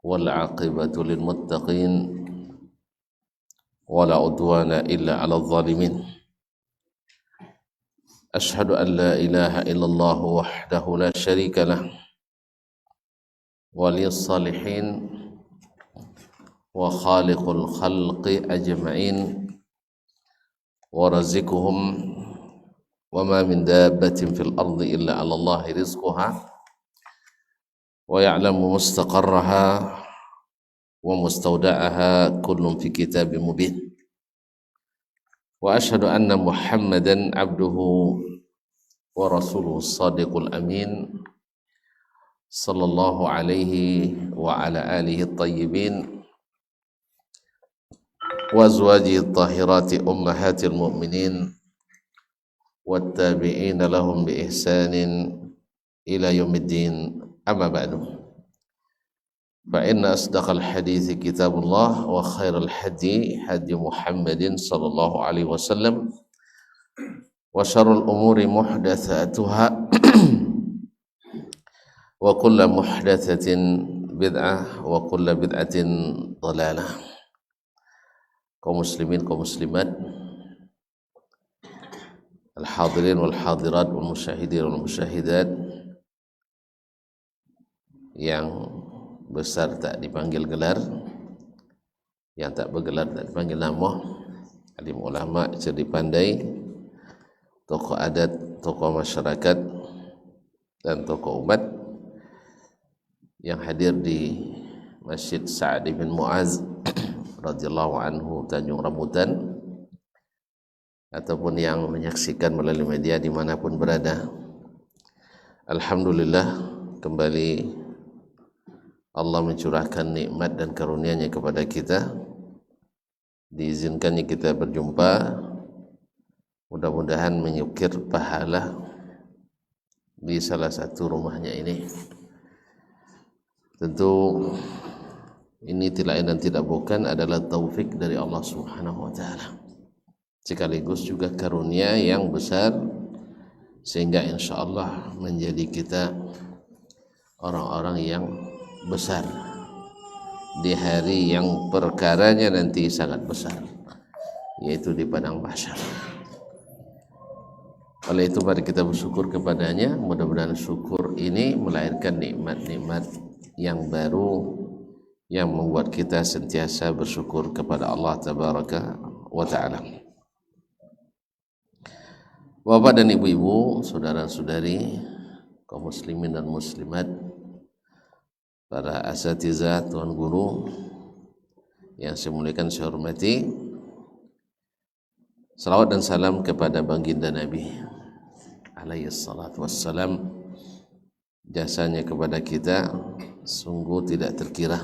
والعاقبة للمتقين ولا عدوان إلا على الظالمين أشهد أن لا إله إلا الله وحده لا شريك له ولي الصالحين وخالق الخلق أجمعين ورزقهم وما من دابة في الأرض إلا على الله رزقها ويعلم مستقرها ومستودعها كل في كتاب مبين وأشهد أن محمدا عبده ورسوله الصادق الأمين صلى الله عليه وعلى آله الطيبين وأزواجه الطاهرات أمهات المؤمنين والتابعين لهم بإحسان إلى يوم الدين أما بعد فإن أصدق الحديث كتاب الله وخير الهدي هدي محمد صلى الله عليه وسلم وشر الأمور محدثاتها وكل محدثة بدعة وكل بدعة ضلالة. Kaum muslimin, kaum muslimat, al-hadirin wal hadirat wal musyahidin wal musyahidat yang besar tak dipanggil gelar, yang tak bergelar tak dipanggil nama, alim ulama, cerdik pandai, tokoh adat, tokoh masyarakat dan tokoh umat yang hadir di Masjid Sa'ad bin Mu'az radhiyallahu anhu Tanjung Rambutan ataupun yang menyaksikan melalui media dimanapun berada. Alhamdulillah, kembali Allah mencurahkan nikmat dan karunia-Nya kepada kita, diizinkannya kita berjumpa, mudah-mudahan menyukir pahala di salah satu rumahnya ini. Tentu ini tidak lain dan tidak bukan adalah taufik dari Allah Subhanahu wa taala, sekaligus juga karunia yang besar sehingga insyaallah menjadi kita orang-orang yang besar di hari yang perkaranya nanti sangat besar, yaitu di padang mahsyar. Oleh itu mari kita bersyukur kepadanya. Mudah-mudahan syukur ini melahirkan nikmat-nikmat yang baru yang membuat kita sentiasa bersyukur kepada Allah Tabaraka wa Ta'ala. Bapak dan ibu-ibu, saudara-saudari, kaum muslimin dan muslimat, para asatidzah, tuan guru yang saya muliakan, saya hormati, salawat dan salam kepada baginda Nabi alaihi salatu wassalam. Jasanya kepada kita sungguh tidak terkira,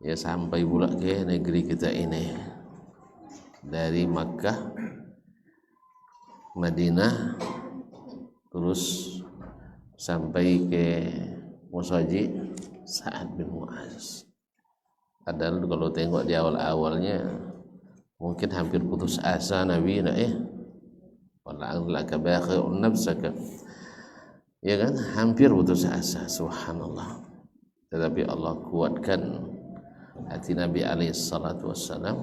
ya, sampai pula ke negeri kita ini, dari Makkah, Madinah, terus sampai ke Musajid Sa'ad bin Mu'az. Padahal kalau tengok di awal-awalnya mungkin hampir putus asa Nabi, wala'allaka bakhi'un nafsaka, ya kan, hampir putus asa, subhanallah. Tetapi Allah kuatkan hati Nabi alaihi salatu wassalam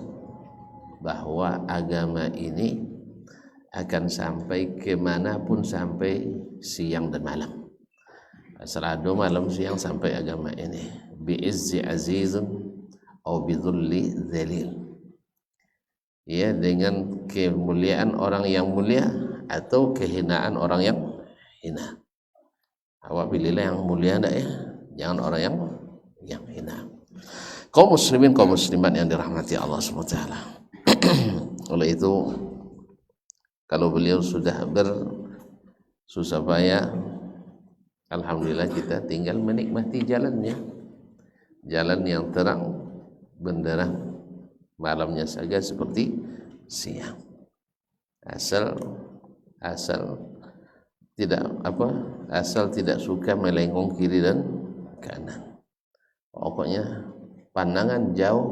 bahwa agama ini akan sampai kemanapun, sampai siang dan malam. Asal malam siang sampai agama ini bi'izzi azizun atau bidhulli dhalil, ya, dengan kemuliaan orang yang mulia atau kehinaan orang yang hina. Awak pilihlah yang mulia enggak, ya, jangan orang yang hina. Kaum muslimin, kaum muslimat yang dirahmati Allah SWT. Oleh itu, kalau beliau sudah bersusah payah, alhamdulillah kita tinggal menikmati jalannya, jalan yang terang benderang, malamnya saja seperti siang. Asal tidak suka melengkung kiri dan kanan. Pokoknya pandangan jauh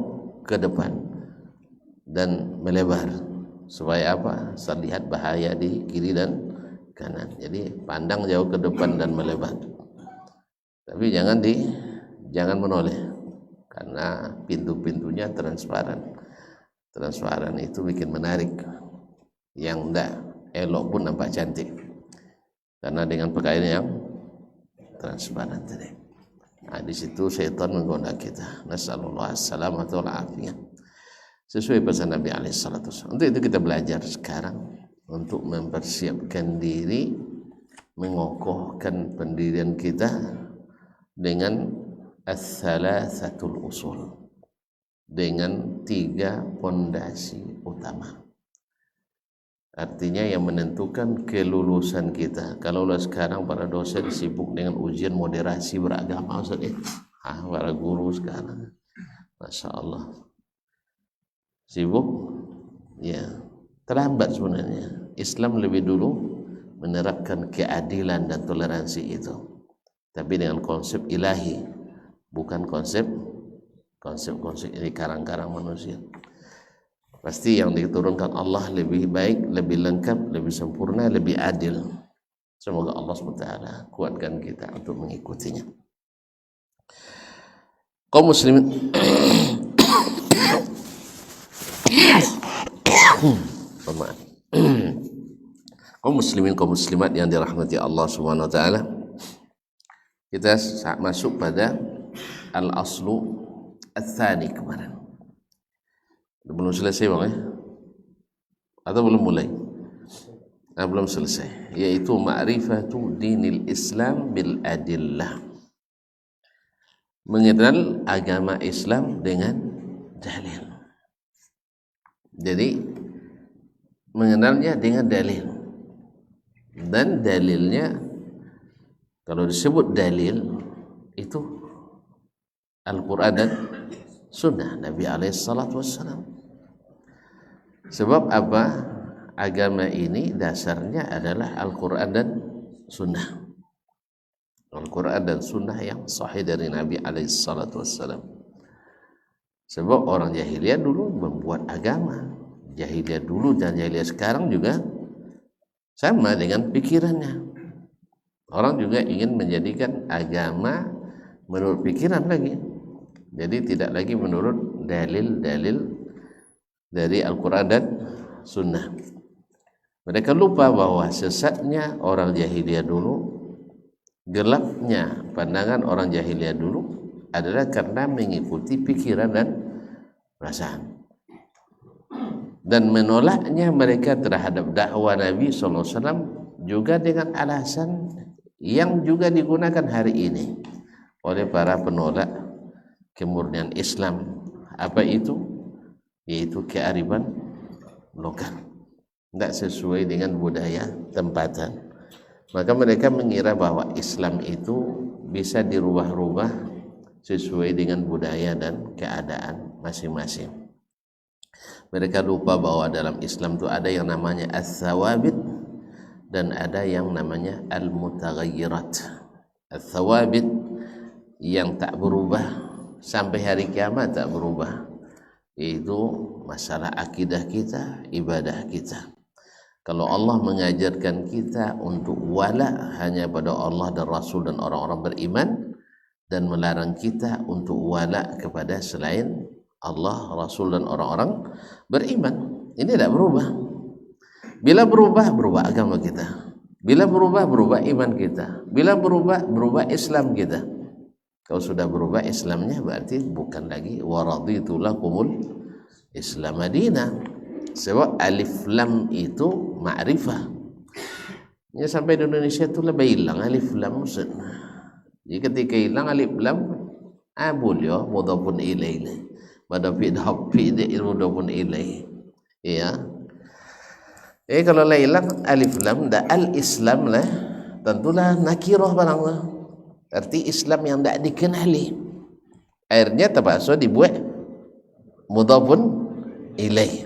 ke depan dan melebar, supaya apa? Terlihat bahaya di kiri dan kanan. Jadi pandang jauh ke depan dan melebar, tapi jangan jangan menoleh, karena pintu-pintunya transparan. Transparan itu bikin menarik, yang enggak elok pun nampak cantik karena dengan pakaian yang transparan tadi. Nah, di situ syaitan menggoda kita. Nasallallahu assalamatu wal afiyah. Sesuai pesan Nabi alaihi salatu wasallam. Untuk itu kita belajar sekarang untuk mempersiapkan diri, mengokohkan pendirian kita dengan ats-tsalatsatul usul, dengan 3 pondasi utama. Artinya yang menentukan kelulusan kita. Kalau sekarang para dosen sibuk dengan ujian moderasi beragama, Ustaz, para guru sekarang, Masya Allah, sibuk, ya terlambat sebenarnya. Islam lebih dulu menerapkan keadilan dan toleransi itu, tapi dengan konsep ilahi, bukan konsep ini karang-karang manusia. Pasti yang diturunkan Allah lebih baik, lebih lengkap, lebih sempurna, lebih adil. Semoga Allah SWT kuatkan kita untuk mengikutinya. Kaum muslimin kaum muslimin, kaum muslimat yang dirahmati Allah Subhanahu wa taala, kita masuk pada al-aslu ats-tsani kemarin. Belum selesai Bang ya? Atau belum mulai? Belum selesai, yaitu ma'rifatu dinil Islam bil adillah. Mengenal agama Islam dengan dalil. Jadi mengenalnya dengan dalil. Dan dalilnya, kalau disebut dalil itu Al-Quran dan Sunnah Nabi alaihi salatu wassalam. Sebab apa? Agama ini dasarnya adalah Al-Quran dan Sunnah. Al-Quran dan Sunnah yang sahih dari Nabi alaihi salatu wassalam. Sebab orang jahiliyah dulu membuat agama. Jahiliyah dulu dan jahiliyah sekarang juga sama dengan pikirannya. Orang juga ingin menjadikan agama menurut pikiran lagi. Jadi tidak lagi menurut dalil-dalil dari Al-Quran dan Sunnah. Mereka lupa bahwa sesatnya orang jahiliyah dulu, gelapnya pandangan orang jahiliyah dulu adalah karena mengikuti pikiran dan perasaan, dan menolaknya mereka terhadap dakwah Nabi SAW juga dengan alasan yang juga digunakan hari ini oleh para penolak kemurnian Islam. Apa itu? Yaitu kearifan lokal, tidak sesuai dengan budaya tempatan. Maka mereka mengira bahwa Islam itu bisa dirubah-rubah sesuai dengan budaya dan keadaan masing-masing. Mereka lupa bahwa dalam Islam itu ada yang namanya ats-tsawabit dan ada yang namanya al-mutaghayyirat. Ats-tsawabit yang tak berubah sampai hari kiamat, tak berubah, yaitu masalah akidah kita, ibadah kita. Kalau Allah mengajarkan kita untuk wala hanya pada Allah dan Rasul dan orang-orang beriman, dan melarang kita untuk wala kepada selain Allah, Rasul dan orang-orang beriman, ini tidak berubah. Bila berubah, berubah agama kita. Bila berubah, berubah iman kita. Bila berubah, berubah Islam kita. Kalau sudah berubah Islamnya, berarti bukan lagi waraditu lakumul Islam Madinah. Sebab alif lam itu ma'rifah. Ya, sampai di Indonesia itu lebih hilang alif lam. Jadi ketika hilang alif lam, abul ya mudhafun ilaih. Pada fi'il mudhafun ilaih. Ya. Kalau hilang alif lam dan al-Islam lah, tentulah nakirah barangnya. Arti Islam yang tidak dikenali. Akhirnya terpaksa dibuat mudhafun ilaih.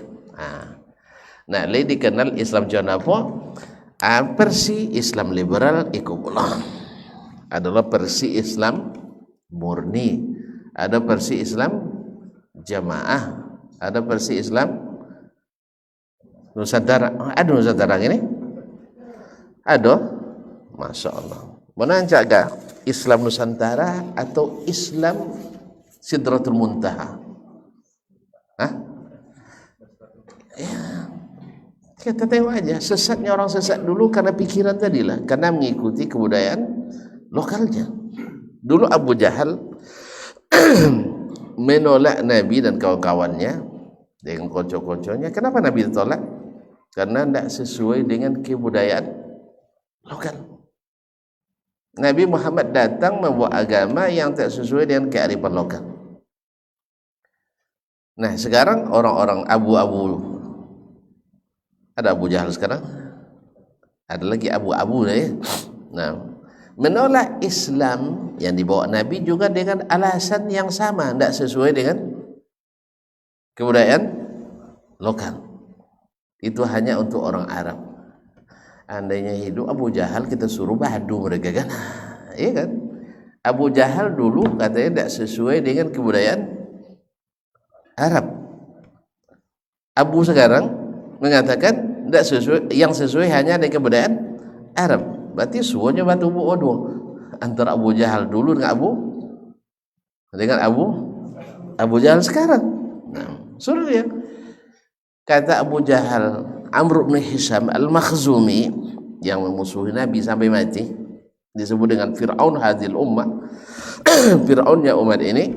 Nah, lain dikenal Islam macam apa? Versi Islam liberal ikulah adalah versi Islam murni. Ada versi Islam jamaah, ada versi Islam Nusantara. Ada Nusantara ini? Ada? Masya Allah. Mana jaga? Islam Nusantara atau Islam Sidratul Muntaha? Hah? Ya, kita tengok aja sesatnya orang sesat dulu karena pikiran tadilah, karena mengikuti kebudayaan lokalnya. Dulu Abu Jahal menolak Nabi dan kawan-kawannya dengan kocok-kocoknya. Kenapa Nabi ditolak? Karena tidak sesuai dengan kebudayaan lokal. Nabi Muhammad datang membawa agama yang tak sesuai dengan kearifan lokal. Nah sekarang orang-orang abu-abu, ada Abu Jahal sekarang, ada lagi abu-abu ya. Nah, menolak Islam yang dibawa Nabi juga dengan alasan yang sama, tidak sesuai dengan kebudayaan lokal. Itu hanya untuk orang Arab. Andainya hidup Abu Jahal, kita suruh badu mereka kan, iya kan? Abu Jahal dulu katanya tidak sesuai dengan kebudayaan Arab. Abu sekarang mengatakan tidak sesuai, yang sesuai hanya dengan kebudayaan Arab. Berarti semuanya batu bodoh antara Abu Jahal dulu dengan Abu Jahal sekarang. Nah, suruh dia. Kata Abu Jahal, Amr bin Hisham al-Makhzumi yang memusuhi Nabi sampai mati, disebut dengan Fir'aun hadhil ummah, Fir'aunnya umat ini,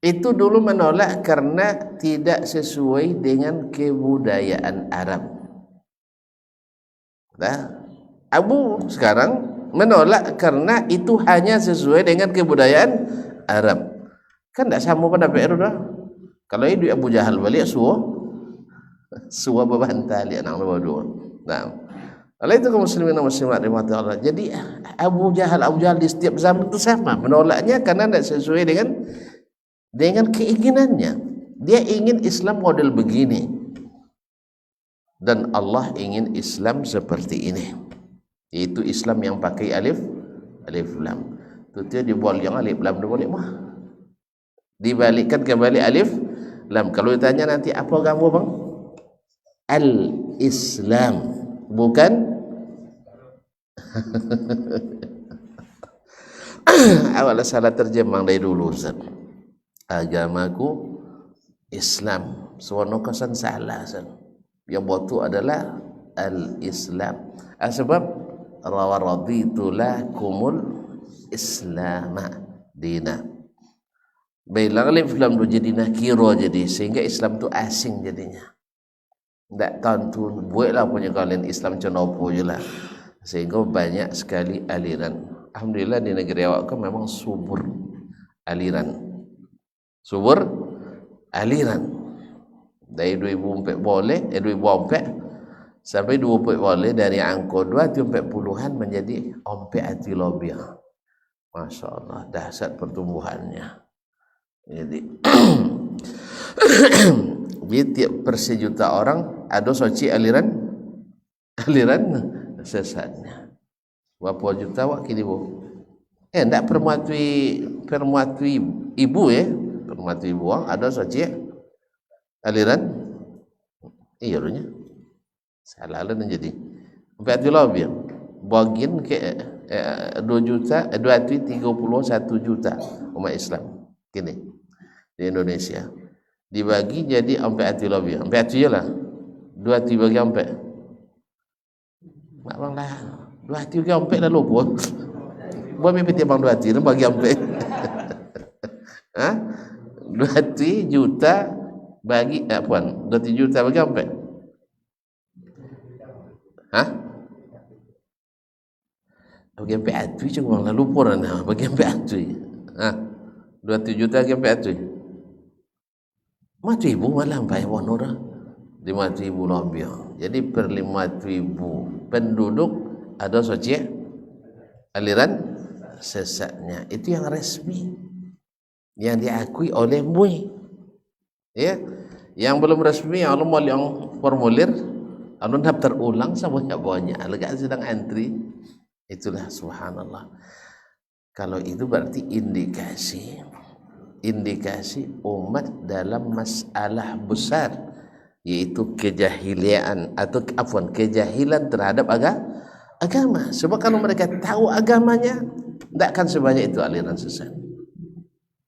itu dulu menolak karena tidak sesuai dengan kebudayaan Arab. Nah, Abu sekarang menolak karena itu hanya sesuai dengan kebudayaan Arab. Kan tidak sama pendapat itu dah. Kalau itu Abu Jahal balik suwa bebantal ya nang dua. Nah, oleh itu kaum muslimin dan muslimat rahmati Allah. Jadi Abu Jahal di setiap zaman itu sama, menolaknya karena tidak sesuai dengan keinginannya. Dia ingin Islam model begini, dan Allah ingin Islam seperti ini, yaitu Islam yang pakai alif lam. Itu dia dibuat yang alif lam boleh mah, dibalikkan kembali alif lam. Kalau ditanya nanti apa kamu bang? Al-Islam, bukan awalnya salah terjemah dari dulu Ustaz. Agamaku Islam, sewarna kesan salah Ustaz. Yang betul adalah Al-Islam. Sebab rawaraditu lakumul Islama dina. Baiklah alif lam jadi nakira, jadi sehingga Islam tu asing jadinya. Tak tahu buatlah punya kalian Islam cenopo je lah, sehingga banyak sekali aliran. Alhamdulillah di negeri awak kan memang subur aliran dari 2004 boleh 2004 sampai 20 boleh, dari angka 240-an menjadi ompe atilobia. Masya Allah, dahsyat pertumbuhannya. Jadi di tiap per sejuta orang ada soci aliran sesatnya. Berapa juta wak kini bu? Ndak permuatui ibu ya, permuatui ibu ada soci aliran iya runya salah lah jadi empat lebih bagian ke 2 juta 231 juta umat Islam kini di Indonesia. Dibagi jadi sampai hati lebih, sampai hati je lah. 2 hati bagi sampai. Mak bang lah, 2 hati bagi sampai dah lupa. Buat mimpi bang 2 hati, bagi sampai. 2 hati juta bagi, puan, 2 hati juta bagi sampai. Bagi sampai hati, cuma bang lah lupa lah, bagi sampai hati. 2 hati juta bagi sampai hati. 5,000 malam bayar dah 5,000 lebih. Jadi per 5,000 penduduk ada soci aliran sesatnya. Itu yang resmi, yang diakui oleh MUI. Ya, yang belum resmi yang formulir, anu daftar ulang sebanyak-banyak, agak sedang antri. Itulah subhanallah. Kalau itu berarti indikasi umat dalam masalah besar, yaitu kejahilan atau kejahilan terhadap agama. Sebab kalau mereka tahu agamanya, Tidak akan sebanyak itu aliran sesat.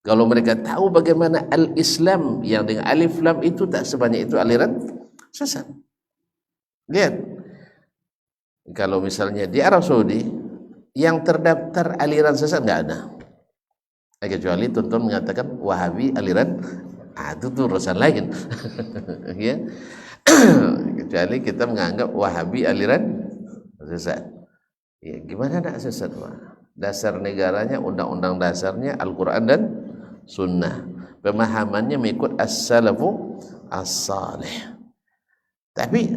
Kalau mereka tahu bagaimana al-Islam yang dengan alif lam itu, tak sebanyak itu aliran sesat. Lihat, kalau misalnya di Arab Saudi yang terdaftar aliran sesat nggak ada, kecuali tuan-tuan mengatakan Wahabi aliran, itu tuh urusan lain. Ya. Kecuali kita menganggap Wahabi aliran sesat. Ya, gimana nak sesat, Pak? Dasar negaranya, undang-undang dasarnya Al-Quran dan Sunnah. Pemahamannya mengikut as-salafu as-salih. Tapi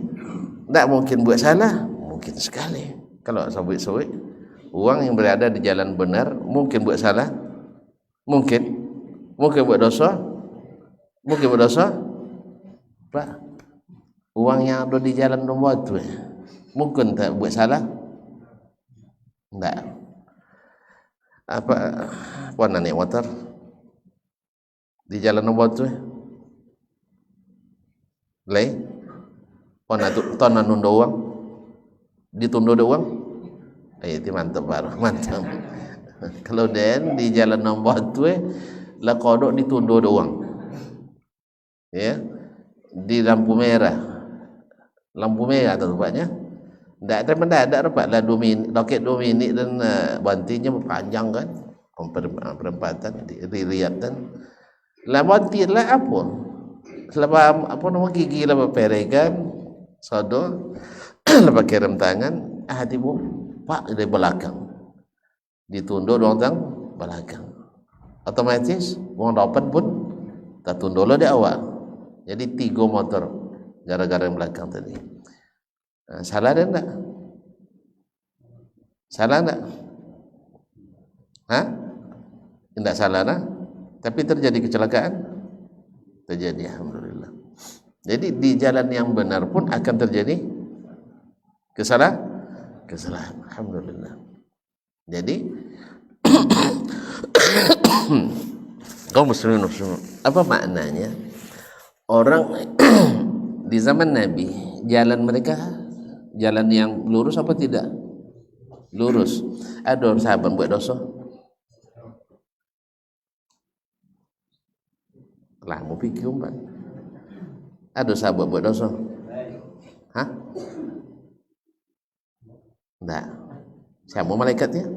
tidak mungkin buat salah, mungkin sekali. Kalau sabit-sabit uang yang berada di jalan benar, mungkin buat salah, mungkin buat dosa, Pak. Uang yang ada di jalan nombor itu, mungkin tak buat salah, tidak. Apa naik motor di jalan nombor tu lay tona nunda uang ditunda uang itu mantap baru mantap. Kalau den di jalan nombor tu lah kodok ditunda uang ya, di lampu merah tu rupanya tidak ada mendadak dapat lah 2 minit, loket 2 minit dan bantinya panjang kan, perempatan diriatan lah banti lah apa selepas apa nama gigi lah peregan sodo lepas kirim tangan tiba Pak dari belakang ditunduk orang belakang, otomatis orang dapat pun tak tunduk lah di awal, jadi 3 motor gara-gara yang belakang tadi. Salah ada enggak? Salah enggak? Tidak salah nah? Tapi terjadi kecelakaan? Terjadi, alhamdulillah. Jadi di jalan yang benar pun akan terjadi kesalahan, alhamdulillah. Jadi kaum muslimin, apa maknanya? Orang di zaman Nabi jalan mereka jalan yang lurus apa tidak? Lurus. Ada sahabat buat dosa? Lah mau pikir Pak. Ada sahabat buat dosa? Enggak. Siapa malaikatnya?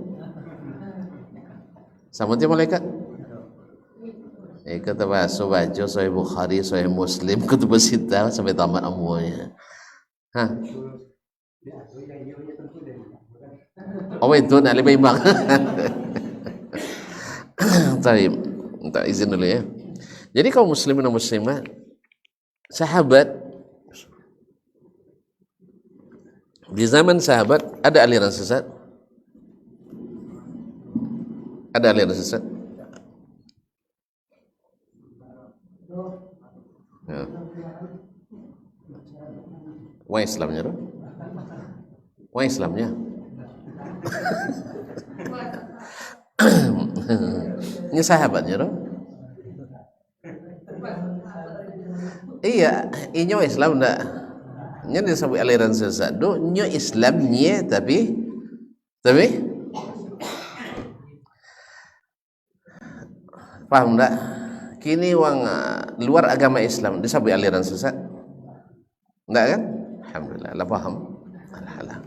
Sama dia malaikat? Kata baca Sahih Bukhari, Sahih Muslim, kutub sita sampai tamat semuanya. Oh itu nak lebih bang. Taib, minta izin dulu ya. Jadi kaum muslimin dan muslimat, sahabat di zaman sahabat ada aliran sesat, Ya. Wah Islamnya tuh, ini sahabatnya tuh. Iya, inyo Islam ndak. Nya disebut aliran sesat. Do nyo Islamnya tapi paham ndak? Kini wang luar agama Islam disebut aliran sesat. Ndak kan? Alhamdulillah, lah paham. Alhamdulillah.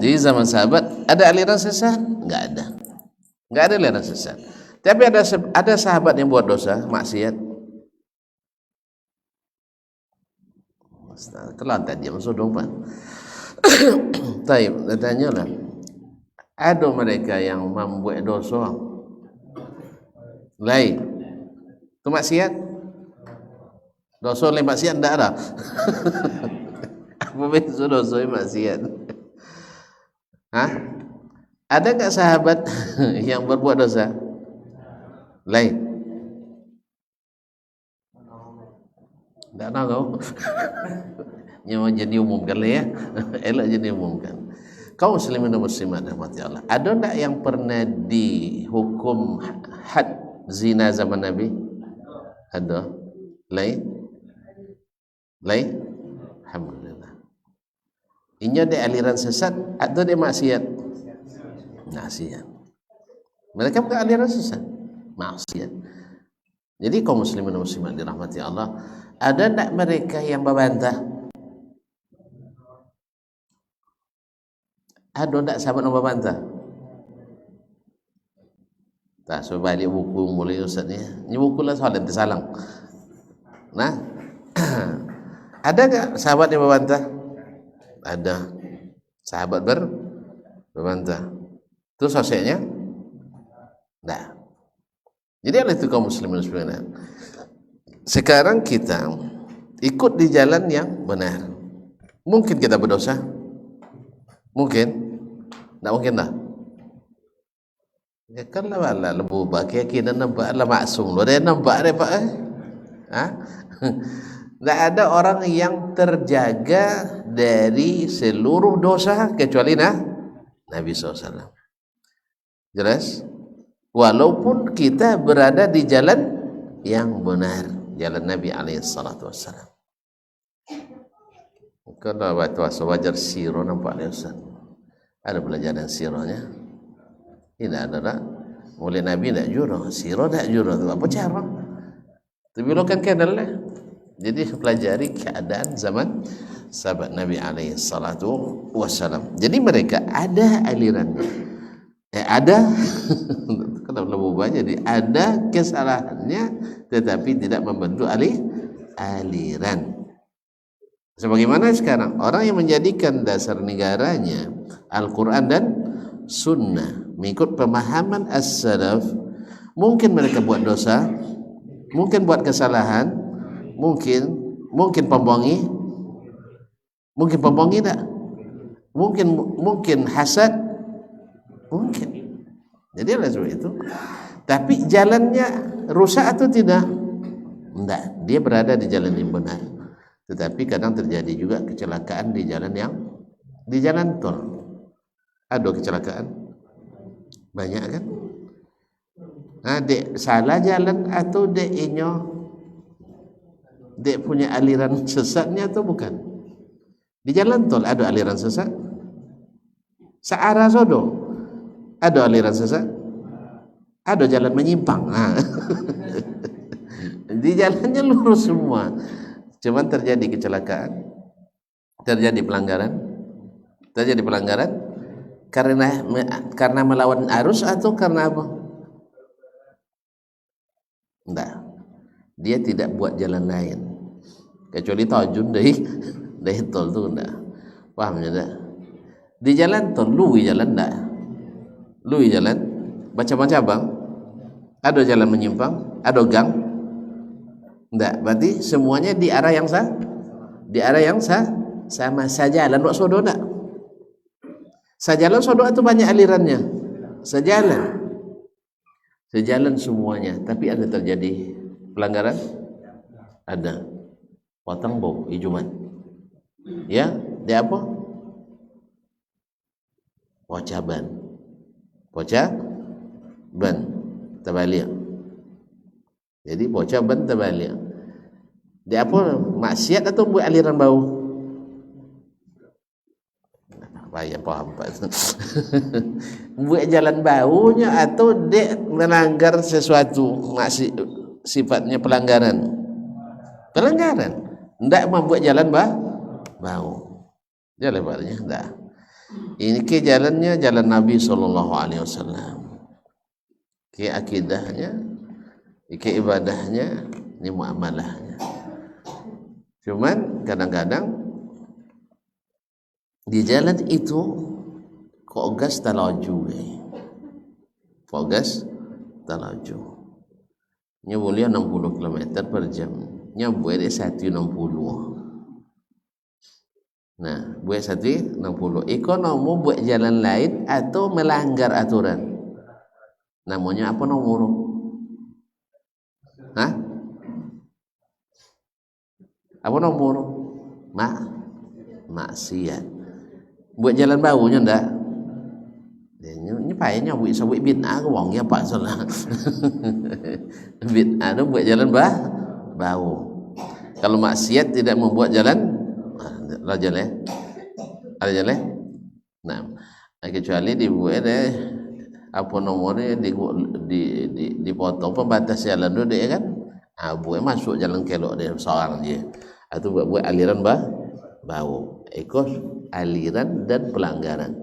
Di zaman sahabat ada aliran sesat? Enggak ada. Enggak ada aliran sesat. Tapi ada sahabat yang buat dosa, maksiat. Kelantan dia masuk dong Pak. Taib, tanya lah. Ada mereka yang membuat dosa lain, itu maksiat. Dosa lain maksiat tidak ada. Apa beza dosa maksiat? Ada nggak sahabat yang berbuat dosa lain? Tak tahu. Nyawa jadi umumkan lah ya. Elok jadi umumkan. Kaum muslimin dan muslimat rahmati Allah. Ada tak yang pernah dihukum had zina zaman Nabi? Ada. Lain? Alhamdulillah. Ini ada aliran sesat atau dia maksiat? Maksiat. Mereka bukan aliran sesat, maksiat. Jadi kaum muslimin dan muslimat dirahmati Allah, ada tak mereka yang membantah? Ada tak sahabat yang membantah? Tak, so balik buku mulai ustaz ni. Ni buku lah soalan tersalang. Nah, ada tak sahabat yang membantah? Ada. Sahabat berbantah. Itu sosialnya? Nah. Jadi oleh itu kaum muslimin muslimat. Sekarang kita ikut di jalan yang benar. Mungkin kita berdosa? Mungkin? Tak mungkin lah. Ya kan lah lebu bagi kita nampak lah maksum lo dia nampak dia pak tak ada orang yang terjaga dari seluruh dosa kecuali Nabi SAW. Jelas? Walaupun kita berada di jalan yang benar, jalan Nabi SAW. Kalau waktu wajar siro nampak dia Ustaz. Ada pelajaran sironya? Tidak ada tak? Mulai Nabi tak jurah, siro tak jurah, tu apa cara? Tapi lo kan lah. Jadi pelajari keadaan zaman sahabat Nabi SAW. Jadi mereka ada alirannya, ada kalau lebih banyak, jadi ada kesalahannya, tetapi tidak membentuk aliran. Sebagaimana sekarang orang yang menjadikan dasar negaranya Al-Quran dan Sunnah, mengikut pemahaman as-salaf, mungkin mereka buat dosa, mungkin buat kesalahan, mungkin pembohongi tak? Mungkin hasad, mungkin. Jadi oleh sebab itu, tapi jalannya rusak atau tidak? Tidak, dia berada di jalan yang benar. Tetapi kadang terjadi juga kecelakaan di jalan tol. Ada kecelakaan banyak kan? Dek salah jalan atau dek inyo dek punya aliran sesatnya atau bukan? Di jalan tol ada aliran sesat. Searah sodo ada aliran sesat. Ada jalan menyimpang. Di jalannya lurus semua. Cuman terjadi kecelakaan, terjadi pelanggaran karena melawan arus atau karena apa? Enggak. Dia tidak buat jalan lain kecuali tajun dari tol tu enggak. Pahamnya enggak? Di jalan tol lui jalan enggak? Lui jalan macam-macam. Ada jalan menyimpang, ada gang. Enggak, berarti semuanya di arah yang sah. Di arah yang sah sama sajalan buat sodo enggak? Sejalan sodo itu banyak alirannya. Sejalan semuanya, tapi ada terjadi pelanggaran? Ada. Potong bau ijuman. Ya, dia apa? Pocaban terbalik. Jadi pocaban terbalik. Dia apa? Maksiat atau buat aliran bau? Yang paham Pak. Buat jalan baunya atau dia melanggar sesuatu, sifatnya pelanggaran. Tidak membuat jalan bau. Jalan baunya tidak. Ini ke jalannya jalan Nabi SAW. Ke akidahnya, ke ibadahnya, ini muamalahnya. Cuman kadang-kadang di jalan itu kok gas talaju, nya boleh 60 km per jam, nya boleh 160. Nah, buat 160. Ekonomi buat jalan lain atau melanggar aturan. Namanya apa nomor? Apa nomor? Maksiat. Buat jalan baunya ndak? Ini payahnya buat sawit bid'ah ke wong ya Pak salah. Bid'ah itu buat jalan bau. Kalau maksiat tidak membuat jalan ada jalan. Nah, kecuali dibuat apa nomornya dipotong pembatas jalan dulu dia kan, buat masuk jalan kelok dia seorang dia, atau buat aliran bau, ikut aliran dan pelanggaran,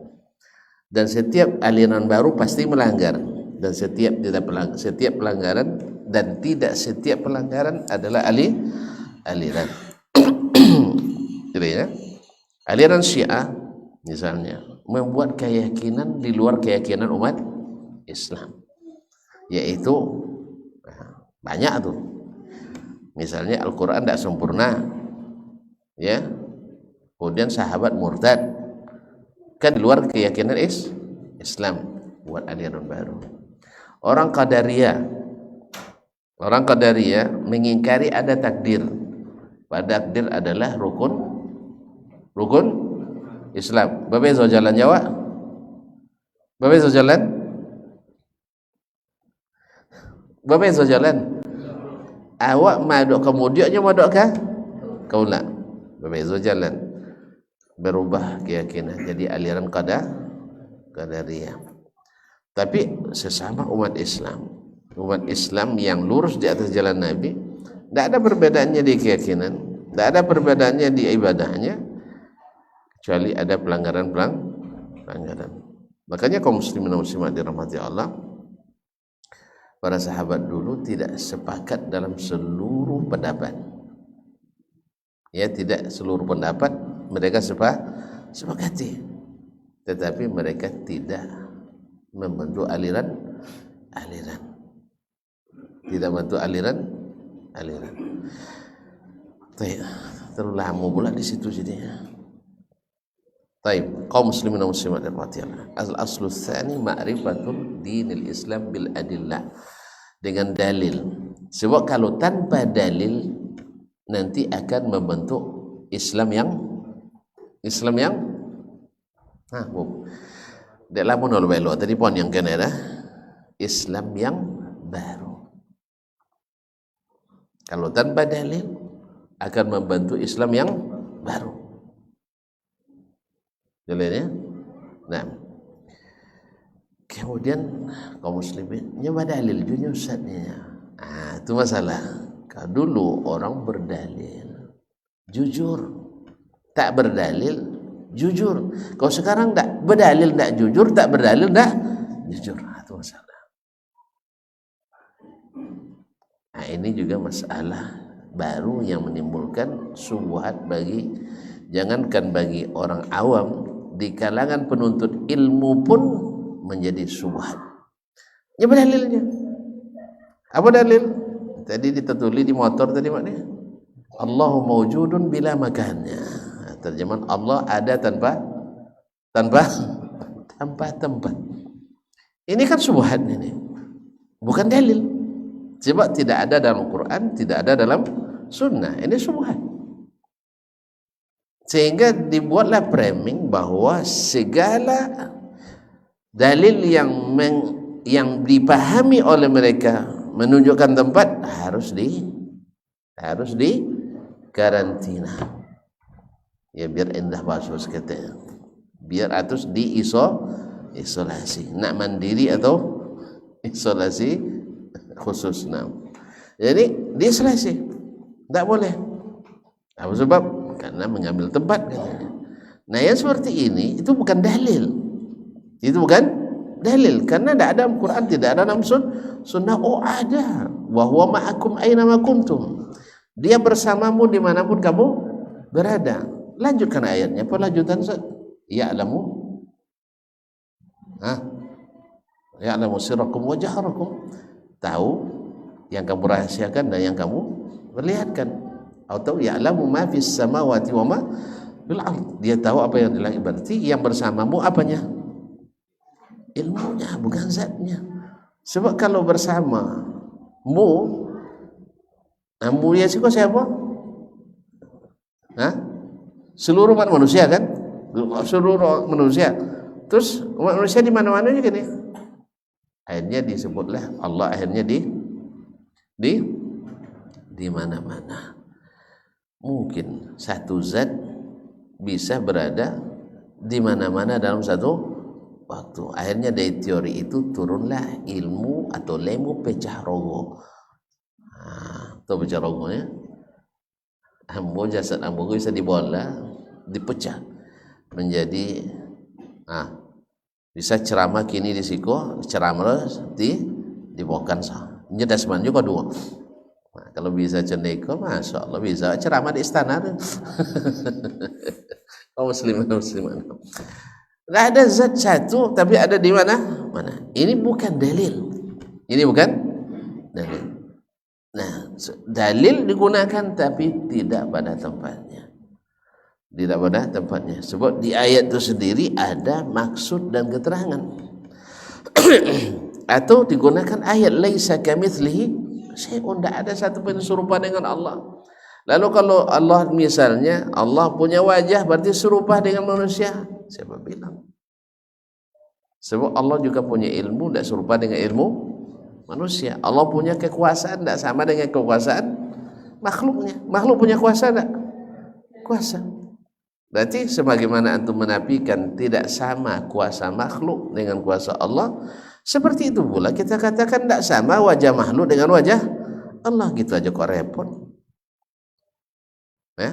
dan setiap aliran baru pasti melanggar, dan setiap pelanggaran dan tidak setiap pelanggaran adalah aliran. Gitu ya. Aliran Syiah misalnya membuat keyakinan di luar keyakinan umat Islam, yaitu banyak tuh. Misalnya Al-Quran tidak sempurna, ya. Kemudian sahabat murtad, kan di luar keyakinan Islam, buat aliran baru. Orang Qadariyah mengingkari ada takdir. Pada takdir adalah rukun Islam. Bapak iso jalan Jawa? Bapak iso jalan? Bapak iso jalan? Awak madok kemudiannya madok kah? Kau nak. Bapak iso jalan. Berubah keyakinan jadi aliran Qadariyah. Tapi sesama umat Islam yang lurus di atas jalan Nabi, tidak ada perbedaannya di keyakinan, tidak ada perbedaannya di ibadahnya, kecuali ada pelanggaran. Makanya kaum muslimin dan muslimat dirahmati Allah, para sahabat dulu tidak sepakat dalam seluruh pendapat. Ya, tidak seluruh pendapat mereka sepakati, tetapi mereka tidak membentuk aliran. Tidak bentuk aliran. Terlalu lama pula di situ jadinya. Taib, kaum muslimin dan muslimat dirahmati Allah. Al-aslu tsani ma'rifatul dinil Islam bil adillah, dengan dalil. Sebab kalau tanpa dalil nanti akan membentuk Islam yang dek lamun ol belok tadi pon yang kena dah Islam yang baru. Kalau tanpa dalil akan membantu Islam yang baru. Jelasnya. Nah, kemudian kaum muslimin nyoba dalil dunia ustaznya. Itu masalah. Kalau dulu orang berdalil jujur, tak berdalil jujur. Kalau sekarang tak berdalil tak jujur, tak berdalil tak jujur. Itu masalah. Nah, ini juga masalah baru yang menimbulkan syubhat jangankan bagi orang awam, di kalangan penuntut ilmu pun menjadi syubhat. Apa dalilnya? Apa dalil? Tadi ditulis di motor tadi maknanya Allahu mawjudun bila makannya. Terjemahan Allah ada tanpa tempat. Ini kan syubhat ini. Bukan dalil. Sebab tidak ada dalam Quran, tidak ada dalam sunnah. Ini syubhat. Sehingga dibuatlah framing bahwa segala dalil yang dipahami oleh mereka menunjukkan tempat harus di karantina. Ya biar indah bahasa katanya. Biar atus isolasi. Nak mandiri atau isolasi khusus. Jadi diisolasi tidak boleh. Apa sebab? Karena mengambil tempat katanya. Nah, yang seperti ini itu bukan dalil. Itu bukan dalil karena tidak ada dalam Quran, tidak ada dalam sunnah. Oh ada, wa huwa ma'akum aina ma kuntum. Dia bersamamu dimanapun kamu berada. Lanjutkan ayatnya. Apa lanjutan? Ya'lamu ya'lamu sirrakum wa jahrakum. Tahu yang kamu rahasiakan dan yang kamu perlihatkan. Atau ya'lamu ma fis samawati wa ma fil ard. Dia tahu apa yang di langit. Berarti yang bersamamu apanya? Ilmunya, bukan zatnya. Sebab kalau bersamamu, mulia siapa? Seluruh umat manusia kan? Seluruh manusia. Terus umat manusia di mana-mana juga nih. Akhirnya disebutlah Allah akhirnya di mana-mana. Mungkin satu zat bisa berada di mana-mana dalam satu waktu. Akhirnya dari teori itu turunlah ilmu atau lemu pecah rogo. Tahu pecah rogonya? Jasad ambo bisa dibola, dipecah menjadi bisa ceramah kini di siko, ceramah dibawakan sah. Nyedasman juga dua. Nah, kalau bisa cendeko, masya Allah bisa ceramah di istana. Kaum muslimin muslimat. Tidak ada zat satu, tapi ada di mana? Mana? Ini bukan dalil. Ini bukan dalil. Nah, dalil digunakan tapi tidak pada tempatnya. Tidak pada tempatnya. Sebab di ayat itu sendiri ada maksud dan keterangan. Atau digunakan ayat laisa kamitslihi syai'un, tidak ada satu pun serupa dengan Allah. Lalu kalau Allah misalnya Allah punya wajah berarti serupa dengan manusia, siapa bilang? Sebab Allah juga punya ilmu tidak serupa dengan ilmu manusia. Allah punya kekuasaan tidak sama dengan kekuasaan makhluknya. Makhluk punya kuasa tidak? Kuasa. Berarti sebagaimana antum menafikan tidak sama kuasa makhluk dengan kuasa Allah, seperti itu pula kita katakan tidak sama wajah makhluk dengan wajah Allah. Gitu aja kok repot. Ya.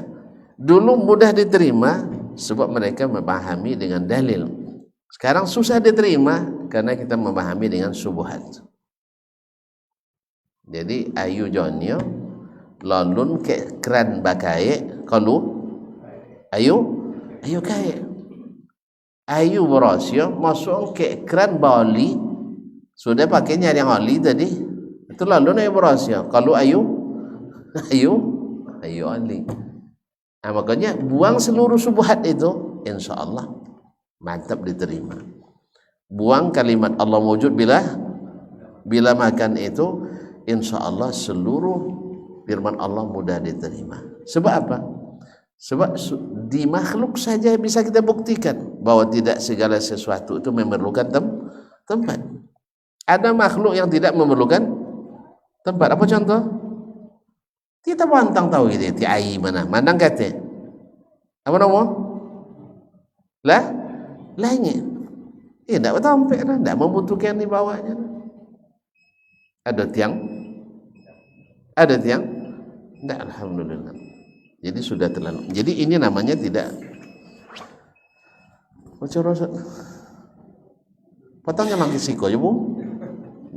Dulu mudah diterima sebab mereka memahami dengan dalil. Sekarang susah diterima karena kita memahami dengan subuhat. Jadi ayu jonyo lolun ke keran bakaye kalau ayu kaye ayu borosio masuk ke keran bali sudah pakainya yang oli tadi itu lolun ayu borosio kalau ayu oli. Nah, makanya buang seluruh subuhat itu insyaallah mantap diterima. Buang kalimat Allah wujud bila makan itu insyaallah seluruh firman Allah mudah diterima. Sebab apa? Sebab di makhluk saja bisa kita buktikan bahwa tidak segala sesuatu itu memerlukan tempat. Ada makhluk yang tidak memerlukan tempat. Apa contoh? Kita pantang tahu gitu, ti ai mana? Mandang kate. Apa nama? Langit. Tidak bertampak, tidak membutuhkan di bawahnya. Ada tiang? Tidak, alhamdulillah. Jadi sudah terlalu. Jadi ini namanya tidak. Potongnya makin siko ya bu.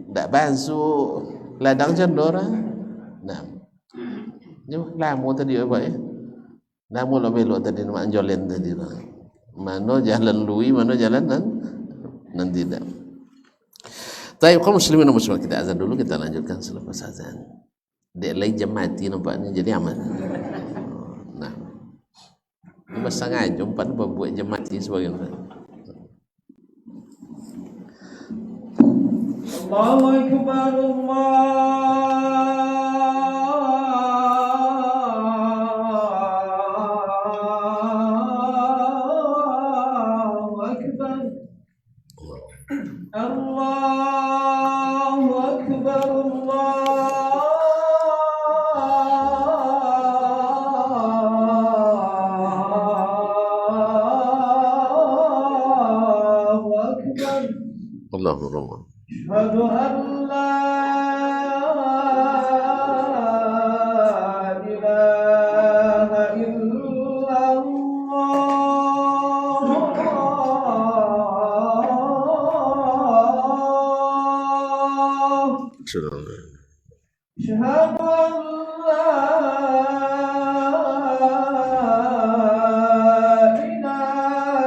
Tidak basuh ladang jendora. Nah, lamu tadi apa ya? Lamu lo belok tadi nama anjolen tadi. Mana jalan lui, mana jalan nan tidak. Tapi kaum muslimin dan muslimat, kita azan dulu, kita lanjutkan selepas azan. Dek lain jam mati nampaknya jadi aman. Nah, ini sengaja umpan buat jam mati sebagai Allahu Akbar, Allahu Akbar, Allahumma asyhadu an la ilaha illallah asyhadu an la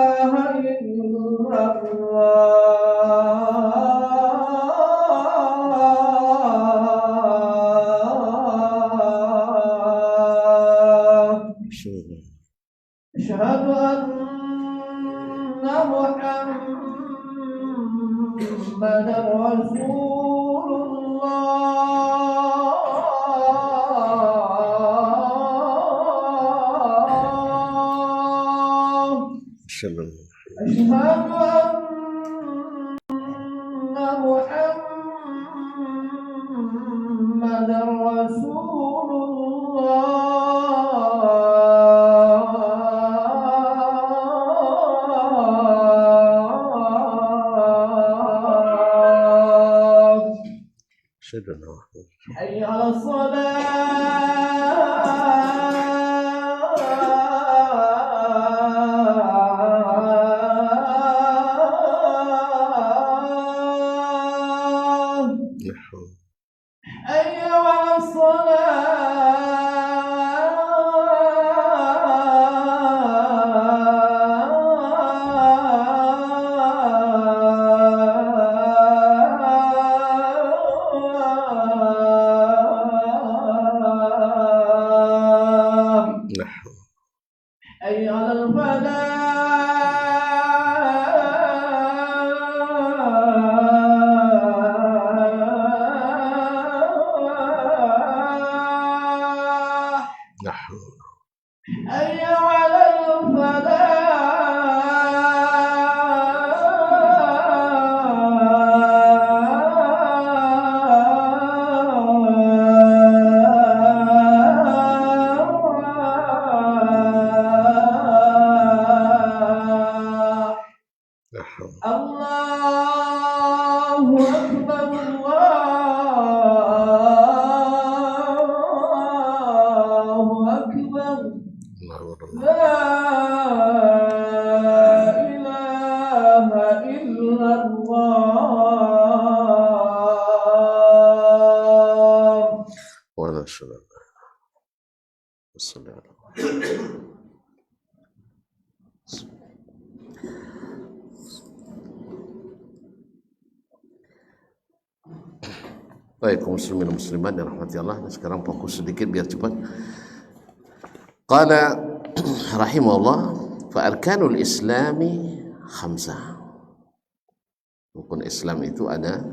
ilaha illallah. أشهد أن محمدا رسول الله أشهد أن محمدا رسول الله حي على الصلاة حي على الصلاة حي على الفلاح حي على الفلاح الله أكبر الله أكبر لا إله إلا الله. ولا شرط. والصلاة على Baik, kaum muslimin dan muslimat yang rahmati Allah. Dan sekarang fokus sedikit biar cepat. Qala rahimahullah, fa arkanul islami khamsah. Rukun Islam itu ada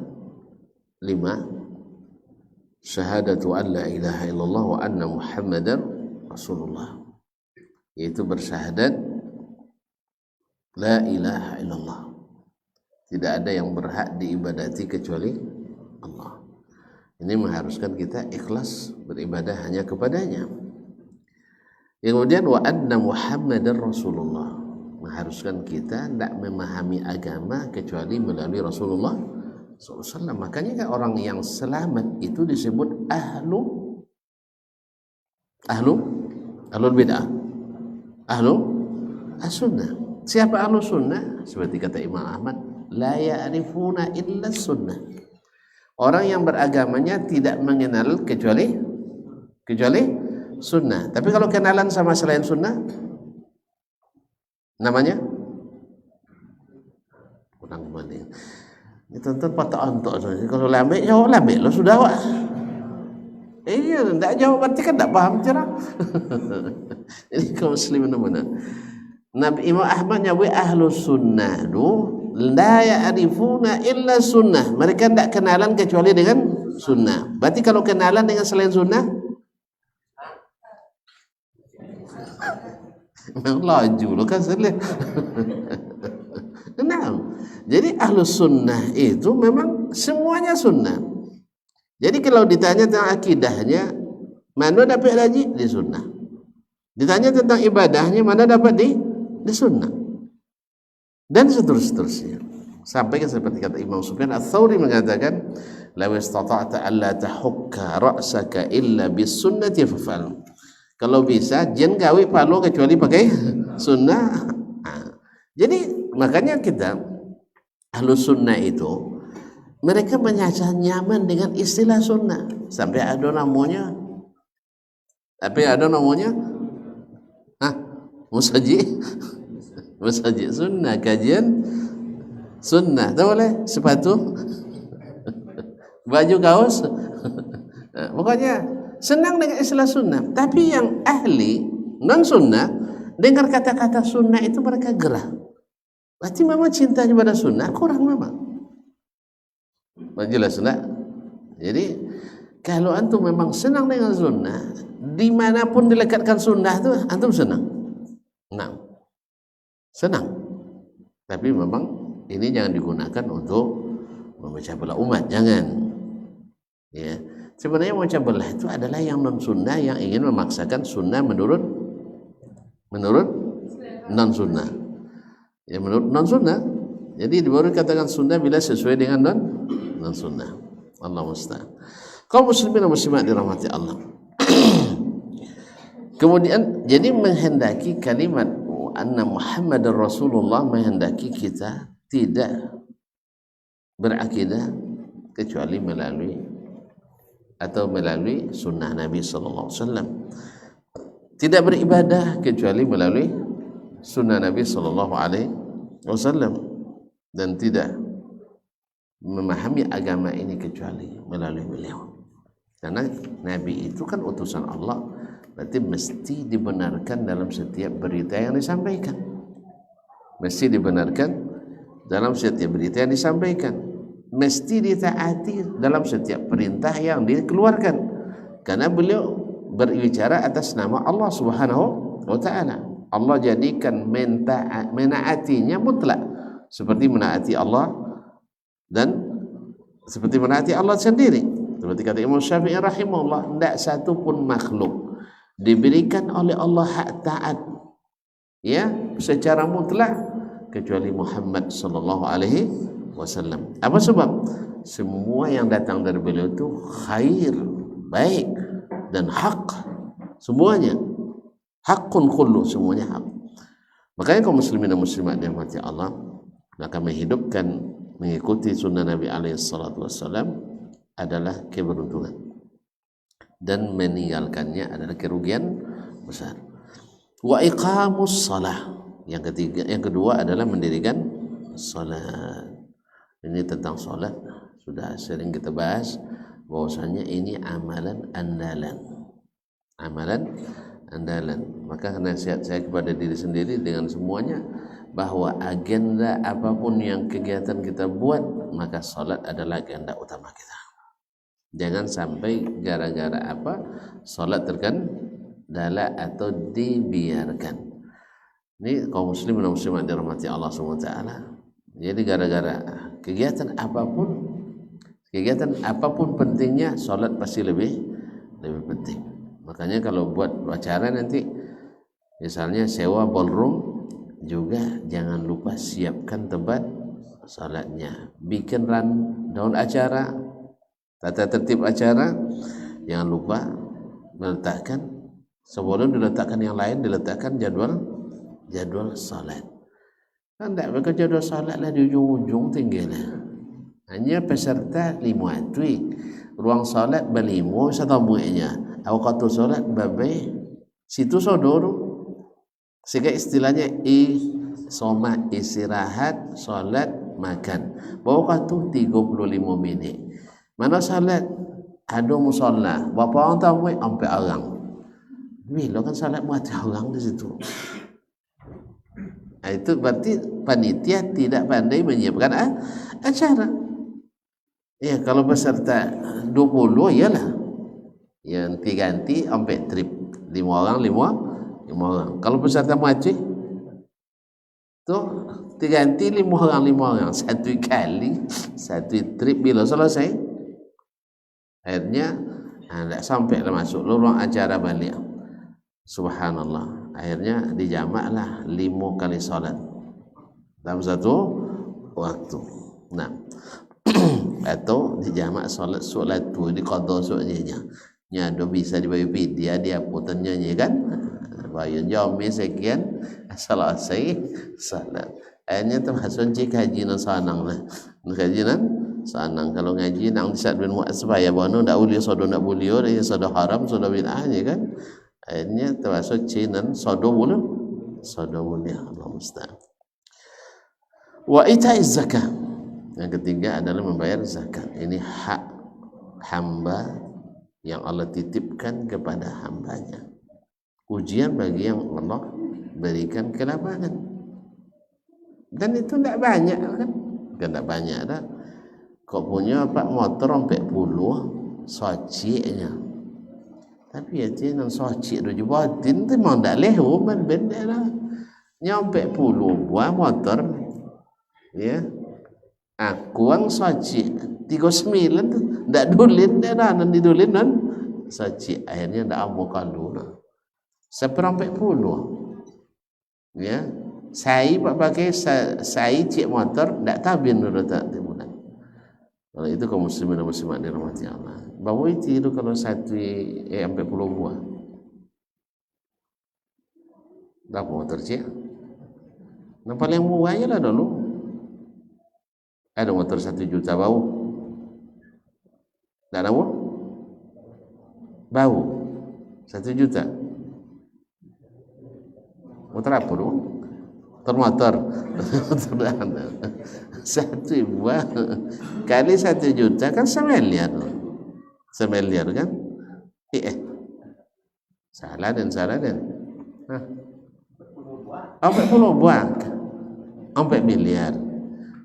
5. Syahadatu an la ilaha illallah wa anna Muhammadar Rasulullah. Yaitu bersyahadat la ilaha illallah. Tidak ada yang berhak diibadati kecuali Allah. Ini mengharuskan kita ikhlas beribadah hanya kepadanya. Kemudian wa anna Muhammadar Rasulullah, mengharuskan kita tidak memahami agama kecuali melalui Rasulullah SAW. Makanya kan orang yang selamat itu disebut ahlul bid'ah, ahlul sunnah. Siapa ahlul sunnah? Seperti kata Imam Ahmad, la ya'rifuna illa sunnah. Orang yang beragamanya tidak mengenal kecuali sunnah. Tapi kalau kenalan sama selain sunnah, namanya kurang banding. Ini tonton patah antok. Kalau lambek jawab lambek lo sudah wak. Iya, tidak jawab berarti kan tidak paham cerah. Jadi kaum muslimin mana? Nabi Imam Ahmad nyawi ahlu sunnah tu la ya'rifuna illa sunnah. Mereka tidak kenalan kecuali dengan sunnah. Berarti kalau kenalan dengan selain sunnah, memang laju lo kan seleh. Nah, jadi ahlu sunnah itu memang semuanya sunnah. Jadi kalau ditanya tentang akidahnya, mana dapat lagi di sunnah. Ditanya tentang ibadahnya, mana dapat di sunnah. Dan seterusnya. Sampai seperti kata Imam Sufyan Ats-Tsauri mengatakan, "Law istata'ta alla tahukka ra'saka illa bis sunnati fa'al." Kalau bisa jangan gawe palo kecuali pakai sunnah. Jadi makanya kita ahlus sunnah itu mereka merasa nyaman dengan istilah sunnah. Sampai ada namanya musajid sunnah, kajian sunnah. Tahu boleh sepatu baju kaos. Pokoknya senang dengan istilah sunnah. Tapi yang ahli non sunnah dengar kata-kata sunnah itu mereka gerah. Berarti memang cintanya pada sunnah kurang memang. Jelas sunnah. Jadi kalau antum memang senang dengan sunnah, dimanapun dilekatkan sunnah itu antum senang. Nah, senang. Tapi memang ini jangan digunakan untuk memecah belah umat, jangan. Ya. Sebenarnya memecah belah itu adalah yang non sunnah yang ingin memaksakan sunnah menurut non sunnah. Ya menurut non sunnah. Jadi baru katakan sunnah bila sesuai dengan non sunnah. Allah musta'an. Kaum muslimin dan muslimat dirahmati Allah. Kemudian jadi menghendaki kalimat anna Muhammadar Rasulullah, menghendaki kita tidak berakidah kecuali melalui sunnah Nabi sallallahu alaihi wasallam. Tidak beribadah kecuali melalui sunnah Nabi sallallahu alaihi wasallam, dan tidak memahami agama ini kecuali melalui beliau. Karena Nabi itu kan utusan Allah, berarti mesti dibenarkan dalam setiap berita yang disampaikan. Mesti dibenarkan dalam setiap berita yang disampaikan. Mesti ditaati dalam setiap perintah yang dikeluarkan. Karena beliau berbicara atas nama Allah Subhanahu wa ta'ala. Allah jadikan menaatinya mutlak, seperti menaati Allah dan seperti menaati Allah sendiri. Seperti kata Imam Syafi'i rahimahullah, tidak satu pun makhluk diberikan oleh Allah hak taat ya secara mutlak kecuali Muhammad sallallahu alaihi wasallam. Apa sebab? Semua yang datang dari beliau itu khair, baik dan hak. Semuanya hakun kullu, semuanya hak. Makanya kaum muslimin dan muslimat dirahmati Allah, maka menghidupkan mengikuti sunnah Nabi alaihi salatu wasallam adalah keberuntungan, dan meninggalkannya adalah kerugian besar. Wa iqamus shalah, yang kedua adalah mendirikan salat. Ini tentang salat sudah sering kita bahas, bahwasanya ini amalan andalan. Maka nasihat saya kepada diri sendiri dengan semuanya, bahwa agenda apapun yang kegiatan kita buat, maka salat adalah agenda utama kita. Jangan sampai gara-gara apa salat terkendala atau dibiarkan. Ini kaum muslimin dan muslimat dirahmati Allah SWT. Jadi gara-gara kegiatan apapun pentingnya, salat pasti lebih penting. Makanya kalau buat acara nanti misalnya sewa ballroom, juga jangan lupa siapkan tempat salatnya. Bikin rundown acara, tata tertib acara, jangan lupa meletakkan, sebelum diletakkan yang lain, diletakkan jadwal salat. Kan tak pakai jadwal salat lah di ujung-ujung tinggalnya. Hanya peserta 5 atui, ruang salat berlimo satamunya. Awak kata salat babe situ sodoro. Sehingga istilahnya somah, istirahat, salat, makan. Bawa kata 35 minit. Mana salat? Ada musalla. Berapa orang tahu? 4 orang. Bila kan salat mati orang di situ. Itu berarti panitia tidak pandai menyiapkan acara. Ya, kalau peserta 20 iyalah. Yang ganti sampai trip 5 orang. Kalau peserta mati tu diganti 5 orang. Satu kali, satu trip bila selesai. Akhirnya tidak sampai lah masuk ruang acara balik. Subhanallah. Akhirnya dijamaklah 5 kali salat dalam satu waktu. Nah, atau dijamak salat tu di qada soalnya. Nyado bisa dibayar dia putarnya kan. Bayar jam sekian selesai salat. Akhirnya termasuk kajian sanang lah. Kajian sanang kalau ngaji nang disat bin muat supaya bono ndak boleh sodo ndak boleh dia sodo haram sodo bid'ah kan. Akhirnya termasuk cinan sodo boleh Allah musta'an. Wa itaiz zakah, yang ketiga adalah membayar zakat. Ini hak hamba yang Allah titipkan kepada hambanya. Ujian bagi yang Allah berikan kelapangan, dan itu tidak banyak kan, tidak banyak dah. Kau punya apa motor sampai 10 socinya, tapi ya jangan soci tu jubatin tu memang tak leho man benda lah. Nyampe 10 buah motor ya. Aku ang soci 39 tu tak dulin dah nanti dulin kan soci, akhirnya tak mau kalau lah. Sampai 40 ya. Saya pakai saya cek motor ndak tabin dulu tak timulan. Kalau itu kaum muslimin dan muslimat dirahmati Allah. Bawa itu kalau satu sampai 10 buah. Berapa motor cek? Yang paling murahnya lah dulu. Ada motor 1 juta bau. Tak ada bau 1 juta. Motor apa dulu? Motor satu buah kali 1 juta kan 1 miliar kan? Salah dan sampai 10 buah 4 miliar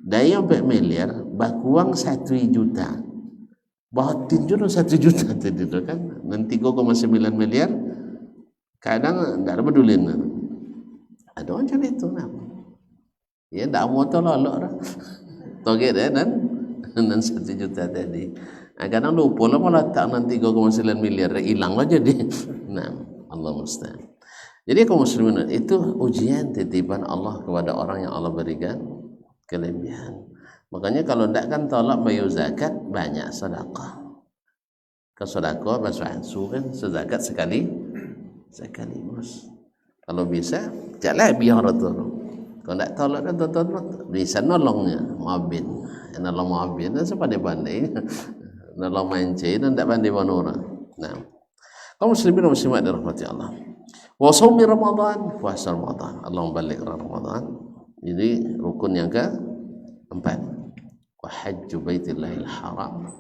dari 4 miliar bakuang 1 juta bahatin juga 1 juta tadi tu kan dan 3,9 miliar kadang tak ada pedulin ada macam itu kenapa ya tak mau tolok dah toget dan 1 juta tadi kadang lupa lah malah tak nanti 3,9 miliar hilang lah jadi nah Allah musta'an. Jadi kaum muslimin itu ujian titipan Allah kepada orang yang Allah berikan kelebihan. Makanya kalau tidak kan tolak bayar zakat banyak sedekah. Ke sedekah basuh kan sezakat sekaligus. Kalau bisa jangan biar tu. Kalau tidak tolak dan tolak bisa nolongnya muabin. Nolong muabin dan sepandai-pandai. Nolong mancing dan tidak pandai manura. Nah, kaum muslimin dan muslimat dirahmati Allah. Wa shaumi Ramadan, puasa Ramadan. Allahumma balligh Ramadan. Ini rukun yang ke-4. Wa hajju baitillahil haram,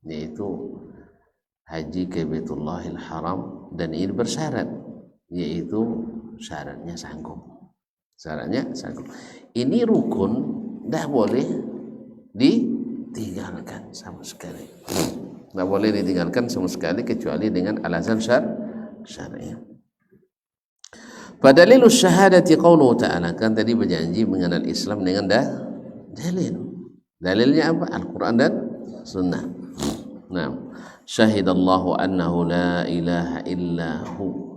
yaitu haji ke Baitullahil Haram dan ini bersyarat, yaitu syaratnya sanggup. Ini rukun tidak boleh ditinggalkan sama sekali. Tidak boleh ditinggalkan sama sekali kecuali dengan alasan syar'i. Padalilu syahadati qauluhu ta'ala, kan tadi berjanji mengenal Islam dengan dalil. Dalilnya apa? Al-Quran dan Sunnah. Nah, syahidallahu annahu la ilaha illahu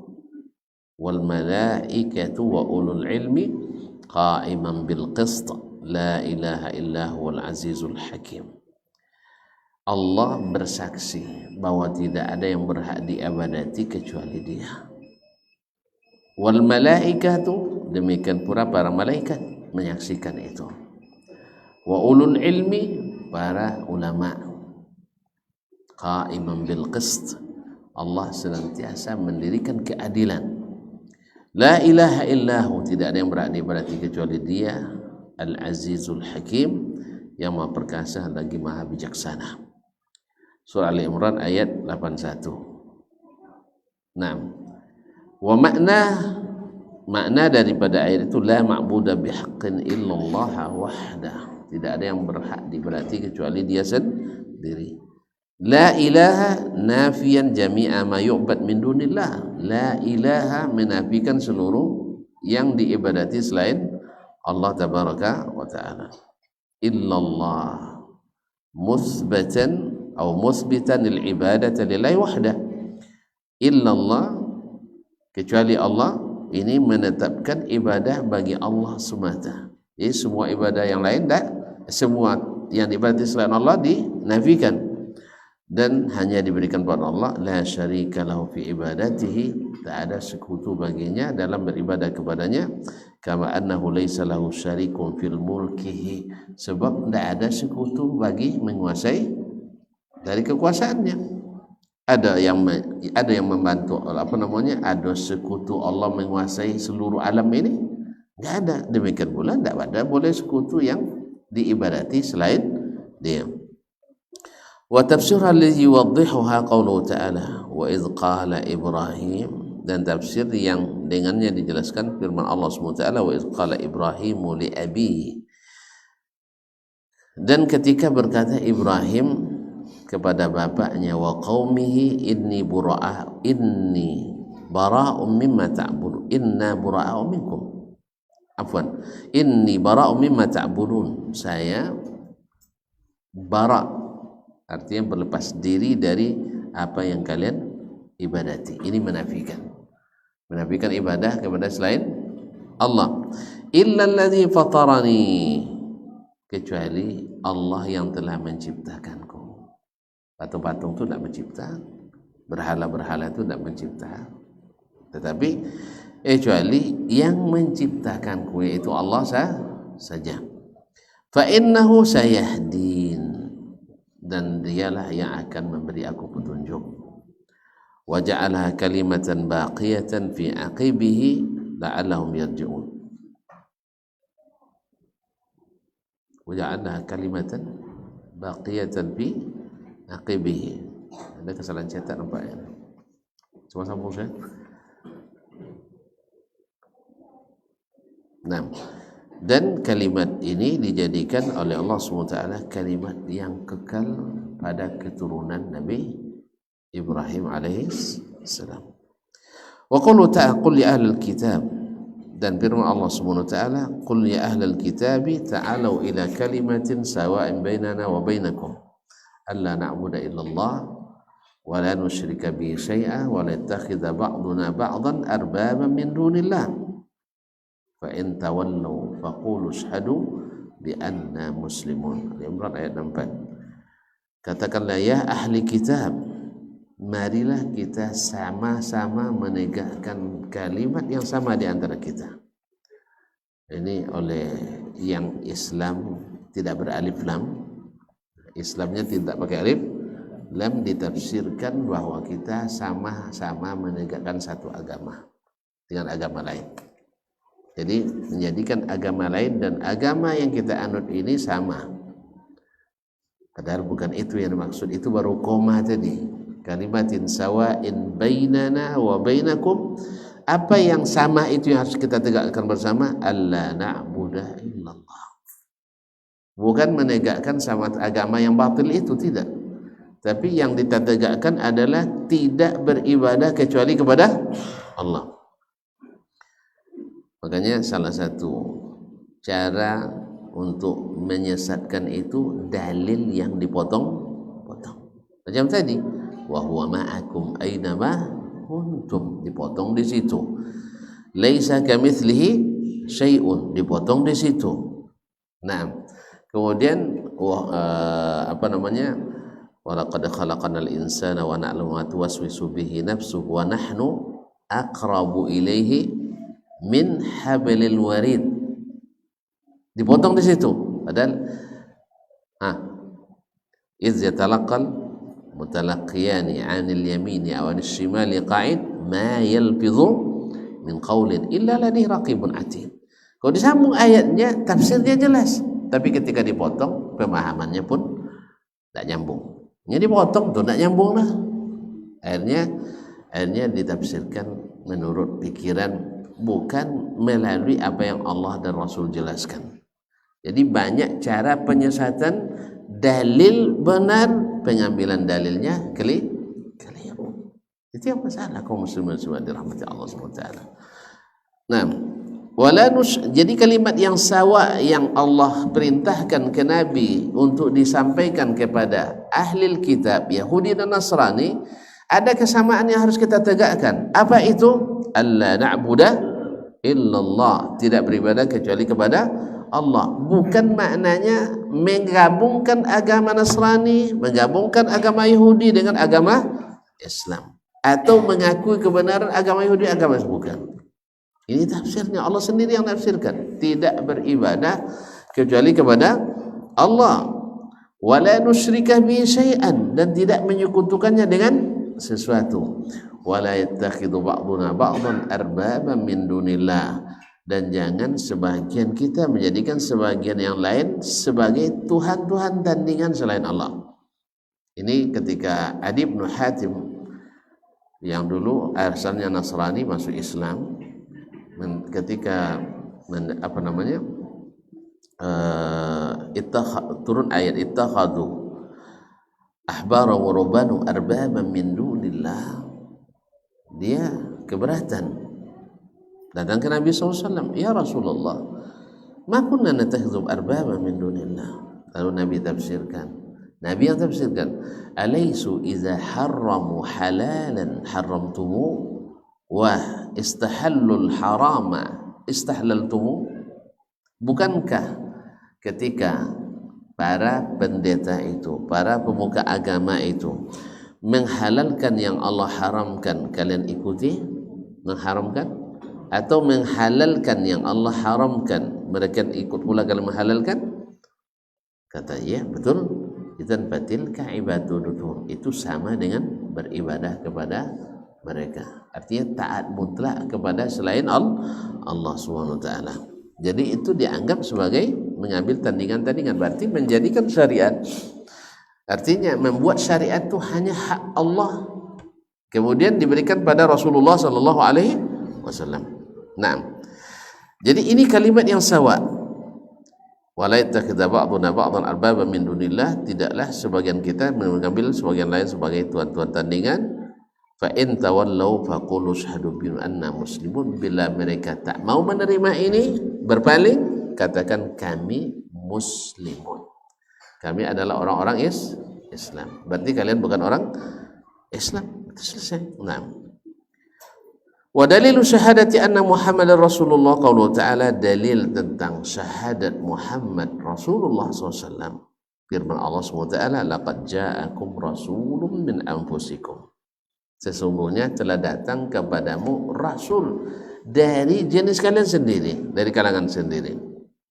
wal malaikatu wa ulul ilmi qa'iman bil qist la ilaha illahu wal azizul hakim. Allah bersaksi bahwa tidak ada yang berhak diibadati kecuali Dia. Wal malaikatu, demikian pula para malaikat menyaksikan itu. Wa ulul ilmi, para ulama. Qa'iman bil qist, Allah senantiasa mendirikan keadilan. La ilaha illahu, tidak ada yang berhak diibadati kecuali Dia. Al azizul hakim, yang maha perkasa lagi maha bijaksana. Surah Ali Imran ayat 81. Nah, wa makna daripada ayat itu la ma'budu bihaqqin illallah wahdah, tidak ada yang berhak diibadati kecuali Dia sendiri. La ilaha nafiyan jami'a ma yu'bad min dunillah, la ilaha menafikan seluruh yang diibadati selain Allah tabaraka wa ta'ala. Illallah musbatan atau musbitan lil ibadati lillahi wahdah. Illallah, kecuali Allah, ini menetapkan ibadah bagi Allah semata. Jadi semua ibadah yang lain tak, semua yang diibadati selain Allah dinafikan dan hanya diberikan kepada Allah. La syarika lahu fi ibadatihi, tak ada sekutu baginya dalam beribadah kepadanya. Kama annahu laisa lahu syarikun fil mulkihi, sebab tidak ada sekutu bagi menguasai dari kekuasaannya. Ada yang membantu ada sekutu Allah menguasai seluruh alam ini? Tidak ada. Demikian pula tidak ada boleh sekutu yang diibadati selain Dia. Wa tafsir alladhi yuwaddihuha qauluhu ta'ala wa idh qala Ibrahim, dan tafsir yang dengannya dijelaskan firman Allah SWT, wa idh qala Ibrahimu li abihi, dan ketika berkata Ibrahim kepada bapaknya, wa qaumihi inni bara'un mimma ta'budun, inna bara'un minkum, afwan, inni bara'un mimma ta'budun, saya bara', artinya berlepas diri dari apa yang kalian ibadati. Ini menafikan ibadah kepada selain Allah. Illa alladhi fatarani, kecuali Allah yang telah menciptakanku. Patung-patung itu tidak mencipta, berhala-berhala itu tidak mencipta, tetapi kecuali yang menciptakanku, yaitu Allah saja. Fa innahu sayahdin, dan dialah yang akan memberi aku petunjuk. Wa ja'alaha kalimatan baqiyatan fi aqibihi la'allahum yarji'un. Wa ja'alaha kalimatan baqiyatan fi aqibihi. Ada kesalahan cetak nampaknya. Coba sambung saya. Nah, dan kalimat ini dijadikan oleh Allah SWT kalimat yang kekal pada keturunan Nabi Ibrahim alaihissalam. Wa qulu ta'ala qul ya ahlal kitab, dan firman Allah SWT, qul ya ahlal kitabi ta'alu ila kalimatin sawa'in bainana wa bainakum alla na'budu illallah wa la nusyrika bihi syai'an wa la yattakhidha ba'duna ba'dan arbaban min dunillah fa in tawallu faqulu ashhadu bi anna muslimun. Al-Imran ayat 4. Katakanlah, ya ahli kitab, marilah kita sama-sama menegakkan kalimat yang sama di antara kita. Ini oleh yang Islam tidak beralif lam, Islamnya tidak pakai alif lam, ditafsirkan bahwa kita sama-sama menegakkan satu agama dengan agama lain. Jadi menjadikan agama lain dan agama yang kita anut ini sama. Padahal bukan itu yang dimaksud, itu baru koma tadi. Kalimatin sawa'in bainana wa bainakum. Apa yang sama itu yang harus kita tegakkan bersama? Alla na'budu illallah. Bukan menegakkan sama agama yang batil itu, tidak. Tapi yang kita tegakkan adalah tidak beribadah kecuali kepada Allah. Makanya salah satu cara untuk menyesatkan itu dalil yang dipotong-potong. Macam tadi, wa huwa ma'akum aynama kuntum, dipotong di situ. Laisa kamitslihi syai'un, dipotong di situ. Nah, kemudian walaqad khalaqanal insana wa na'lamu ma tuwaswisu bihi nafsuhu wa nahnu aqrabu ilaihi min hablil warid, dipotong di situ. Padahal iz yatalaqal mutalaqiyani 'anil yamini aw 'anil shimali qa'id ma yalfidhu min qawlin illa ladaihi raqibun 'atid. Kalau disambung ayatnya, tafsirnya jelas, tapi ketika dipotong pemahamannya pun tidak nyambung. Ini dipotong tuh tidak nyambung lah. Akhirnya ditafsirkan menurut pikiran, bukan melalui apa yang Allah dan Rasul jelaskan. Jadi banyak cara penyesatan, dalil benar, pengambilan dalilnya keliru. Itu yang masalah kaum muslimin dirahmati Allah SWT. Nah, jadi kalimat yang sawa yang Allah perintahkan ke Nabi untuk disampaikan kepada ahli kitab Yahudi dan Nasrani, ada kesamaan yang harus kita tegakkan. Apa itu? Alla na'budu illallah, tidak beribadah kecuali kepada Allah. Bukan maknanya menggabungkan agama Nasrani, menggabungkan agama Yahudi dengan agama Islam, atau mengakui kebenaran agama Yahudi, agama Islam. Bukan. Ini tafsirnya Allah sendiri yang tafsirkan. Tidak beribadah kecuali kepada Allah. Wala nusyrika bihi syai'an, dan tidak menyekutukannya dengan sesuatu. Wala yattakhidhu ba'duna ba'dan arbaban min dunillah, dan jangan sebagian kita menjadikan sebagian yang lain sebagai tuhan-tuhan tandingan selain Allah. Ini ketika Adi bin Hatim yang dulu asalnya Nasrani masuk Islam, ketika turun ayat ittakhadhu ahbara wa rubbanu arbaban min dunillah, dia keberatan, datang ke Nabi SAW, ya Rasulullah, ma kunna natakhudhu arbaban min dunillah. Lalu Nabi yang tafsirkan, alaisu iza harramu halalan harramtumu wa istahallul harama istahlaltumu, bukankah ketika para pendeta itu, para pemuka agama itu menghalalkan yang Allah haramkan, kalian ikuti? Mengharamkan atau menghalalkan yang Allah haramkan, mereka ikut pula kalian menghalalkan? Kata ya, betul. Idzan batilka ibadatuhum, itu sama dengan beribadah kepada mereka. Artinya taat mutlak kepada selain Allah Subhanahu wa taala. Jadi itu dianggap sebagai mengambil tandingan-tandingan, berarti menjadikan syariat. Artinya membuat syariat itu hanya hak Allah, kemudian diberikan pada Rasulullah sallallahu alaihi wasallam. Nah, jadi ini kalimat yang sawa. Wala yattakhidha ba'duna ba'dan arbaba min dunillah, tidaklah sebagian kita mengambil sebagian lain sebagai tuan-tuan tandingan. Fa in tawallau faqulu syahadu bi anna muslimun, bila mereka tak mau menerima ini, berpaling, katakan kami muslimun, kami adalah orang-orang Islam. Berarti kalian bukan orang Islam. Itu selesai. Nah, wa dalilu syahadati anna Muhammadar Rasulullah, qaulullah ta'ala, dalil tentang syahadat Muhammad Rasulullah SAW, firman Allah SWT, laqad ja'akum rasulun min anfusikum, sesungguhnya telah datang kepadamu rasul dari jenis kalian sendiri, dari kalangan sendiri.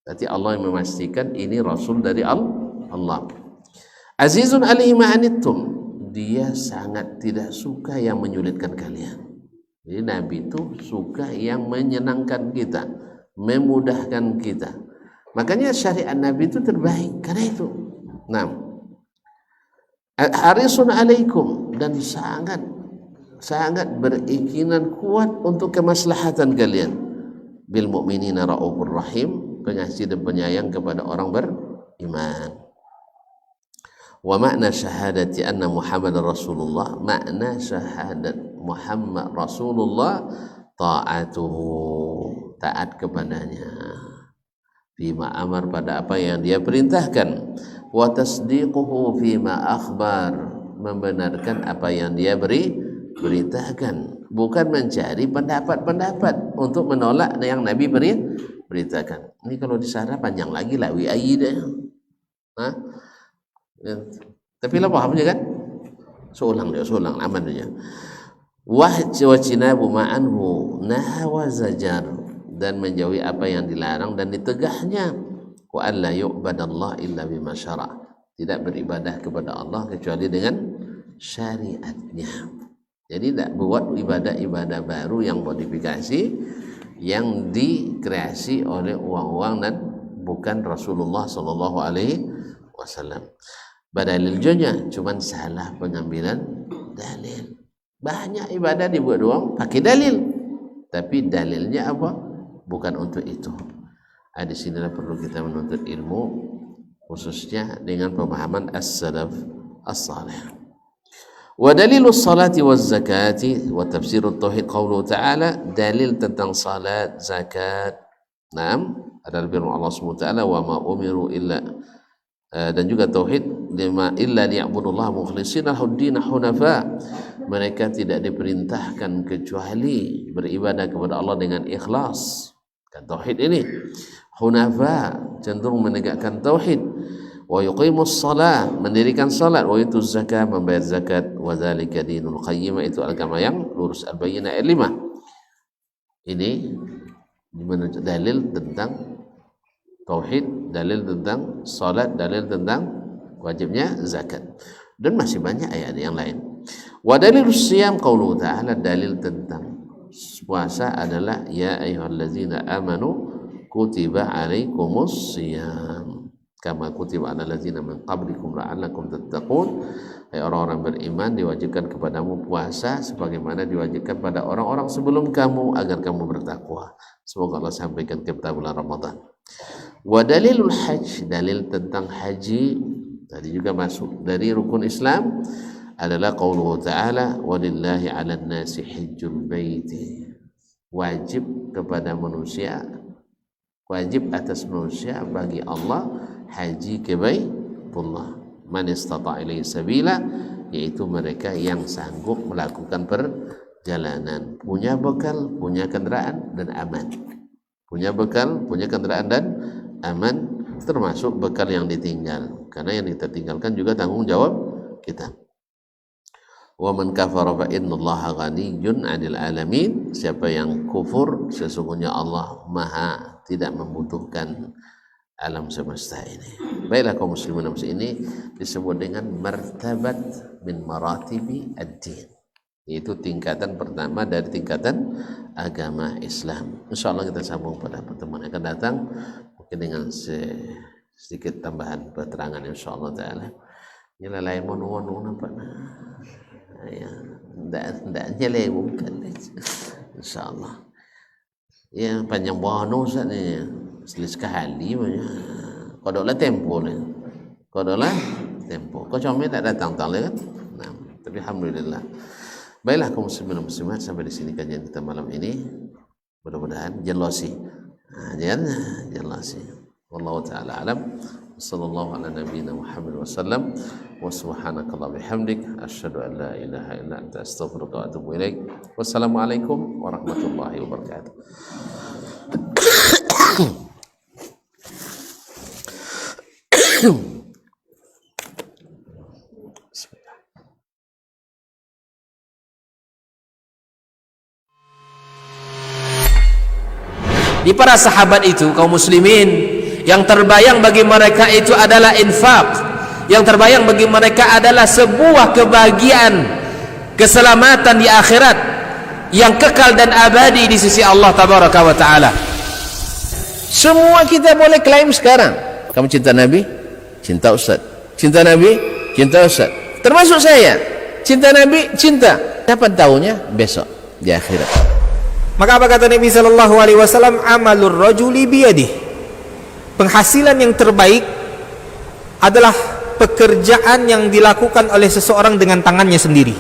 Berarti Allah yang memastikan ini rasul dari Allah. Azizun alaihi ma'anittum, dia sangat tidak suka yang menyulitkan kalian. Jadi Nabi itu suka yang menyenangkan kita, memudahkan kita. Makanya syariat Nabi itu terbaik karena itu. Nah, harisun alaikum, dan sangat berikinan kuat untuk kemaslahatan kalian. Bil mu'minina raufur rahim, pengasih dan penyayang kepada orang beriman. Wa makna syahadati anna Muhammadar Rasulullah, makna syahadat Muhammad Rasulullah, ta'atuhu, taat kepadanya, fima amar, pada apa yang dia perintahkan, wa tasdiquhu fima akhbar, membenarkan apa yang dia beritakan, bukan mencari pendapat-pendapat untuk menolak yang Nabi beritakan. Ini kalau disarah panjang lagi lah wi'ayi deh. Tapi lah pahamnya kan? Seulang aman dia. Wajinabu ma'anhu nahwa zajar, dan menjauhi apa yang dilarang dan ditegahnya. Wa alla yu'badallah illa bima syara', tidak beribadah kepada Allah kecuali dengan syariatnya. Jadi tidak buat ibadah-ibadah baru yang modifikasi, yang dikreasi oleh uang-uang dan bukan Rasulullah sallallahu alaihi wasallam. Badalilnya cuman salah pengambilan dalil. Banyak ibadah dibuat doang pakai dalil, tapi dalilnya apa? Bukan untuk itu. Di sinilah perlu kita menuntut ilmu, khususnya dengan pemahaman as-salaf as-salih. Wa dalilus salati waz zakati wa tafsirut tauhid, qauluhu ta'ala, dalil tentang salat, zakat. Naam, adalah firman Allah Subhanahu wa ta'ala, wa ma umiru illa, dan juga tauhid, lima illa liya'budullaha mukhlishina lahud-din hunafa, mereka tidak diperintahkan kecuali beribadah kepada Allah dengan ikhlas. Kan tauhid ini hunafa, cenderung menegakkan tauhid. Wa yuqimus shalah, mendirikan salat. Wa yutuz zakah, membayar zakat. Wa dzalika dinul qayyim, itu agama yang lurus. Al-Bayyinah ayat 5. Ini menunjuk dalil tentang tauhid, dalil tentang salat, dalil tentang wajibnya zakat, dan masih banyak ayat yang lain. Wa dalilus siyam, qauluhu ta'ala, dalil tentang puasa adalah ya ayyuhallazina amanu kutiba alaikumus siyam kama kutiba alal ladzina min qablikum la'allakum tattaqun. Hai orang-orang beriman, diwajibkan kepadamu puasa sebagaimana diwajibkan pada orang-orang sebelum kamu agar kamu bertakwa. Semoga Allah sampaikan kita bulan Ramadan. Wa dalilul hajj, dalil tentang haji, tadi juga masuk dari rukun Islam, adalah qauluhu ta'ala, walillahi 'alan nasi hajjul baiti, wajib kepada manusia, wajib atas manusia bagi Allah haji ke Baitullah, man istata' ilaihi sabila, yaitu mereka yang sanggup melakukan perjalanan, punya bekal, punya kendaraan dan aman. punya bekal, punya kendaraan dan aman, termasuk bekal yang ditinggal, karena yang kita tinggalkan juga tanggung jawab kita. Wa man kafara fa innallaha ghaniyyun 'anil alamin. Siapa yang kufur, sesungguhnya Allah Maha tidak membutuhkan alam semesta ini. Baiklah kaum muslimin ini disebut dengan martabat min maratibi ad-din, yaitu tingkatan pertama dari tingkatan agama Islam. Insyaallah kita sambung pada pertemuan yang akan datang, mungkin dengan sedikit tambahan keterangan insyaallah taala. Nyala lain mono nampak ya ndak nyala bukan insyaallah. Ya panjang bono Ustaz ni. Selis sekali banyak. Kodoklah tempo ni. Kodoklah tempo. Kau comel tak datang kan? Nah, tapi alhamdulillah. Baiklah kaum muslimin dan muslimat, sampai di sini kajian kita malam ini. Mudah-mudahan jelasi. Jelasi. Wallahu taala alam. Sallallahu ala nabiyyina Muhammad wasallam. Wa subhanakallah bihamdik asyhadu an la ilaha illa anta astaghfiruka wa atubu ilaik. Wassalamualaikum warahmatullahi wabarakatuh. Di para sahabat itu, kaum muslimin, yang terbayang bagi mereka itu adalah infak, yang terbayang bagi mereka adalah sebuah kebahagiaan, keselamatan di akhirat yang kekal dan abadi di sisi Allah tabaraka wa taala. Semua kita boleh klaim sekarang. Kamu cinta Nabi? Cinta Ustaz. Cinta Nabi? Cinta Ustaz. Termasuk saya. Cinta Nabi? Cinta. Kapan tahunya? Besok di akhirat. Maka apa kata Nabi sallallahu alaihi wasallam? Amalur rajuli biyadih. Penghasilan yang terbaik adalah pekerjaan yang dilakukan oleh seseorang dengan tangannya sendiri.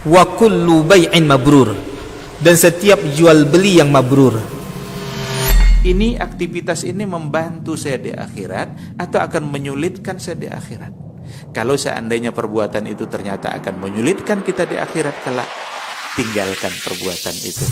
Wa kullu bai'in mabrur. Dan setiap jual beli yang mabrur. Ini aktivitas ini membantu saya di akhirat atau akan menyulitkan saya di akhirat? Kalau seandainya perbuatan itu ternyata akan menyulitkan kita di akhirat kelak, tinggalkan perbuatan itu.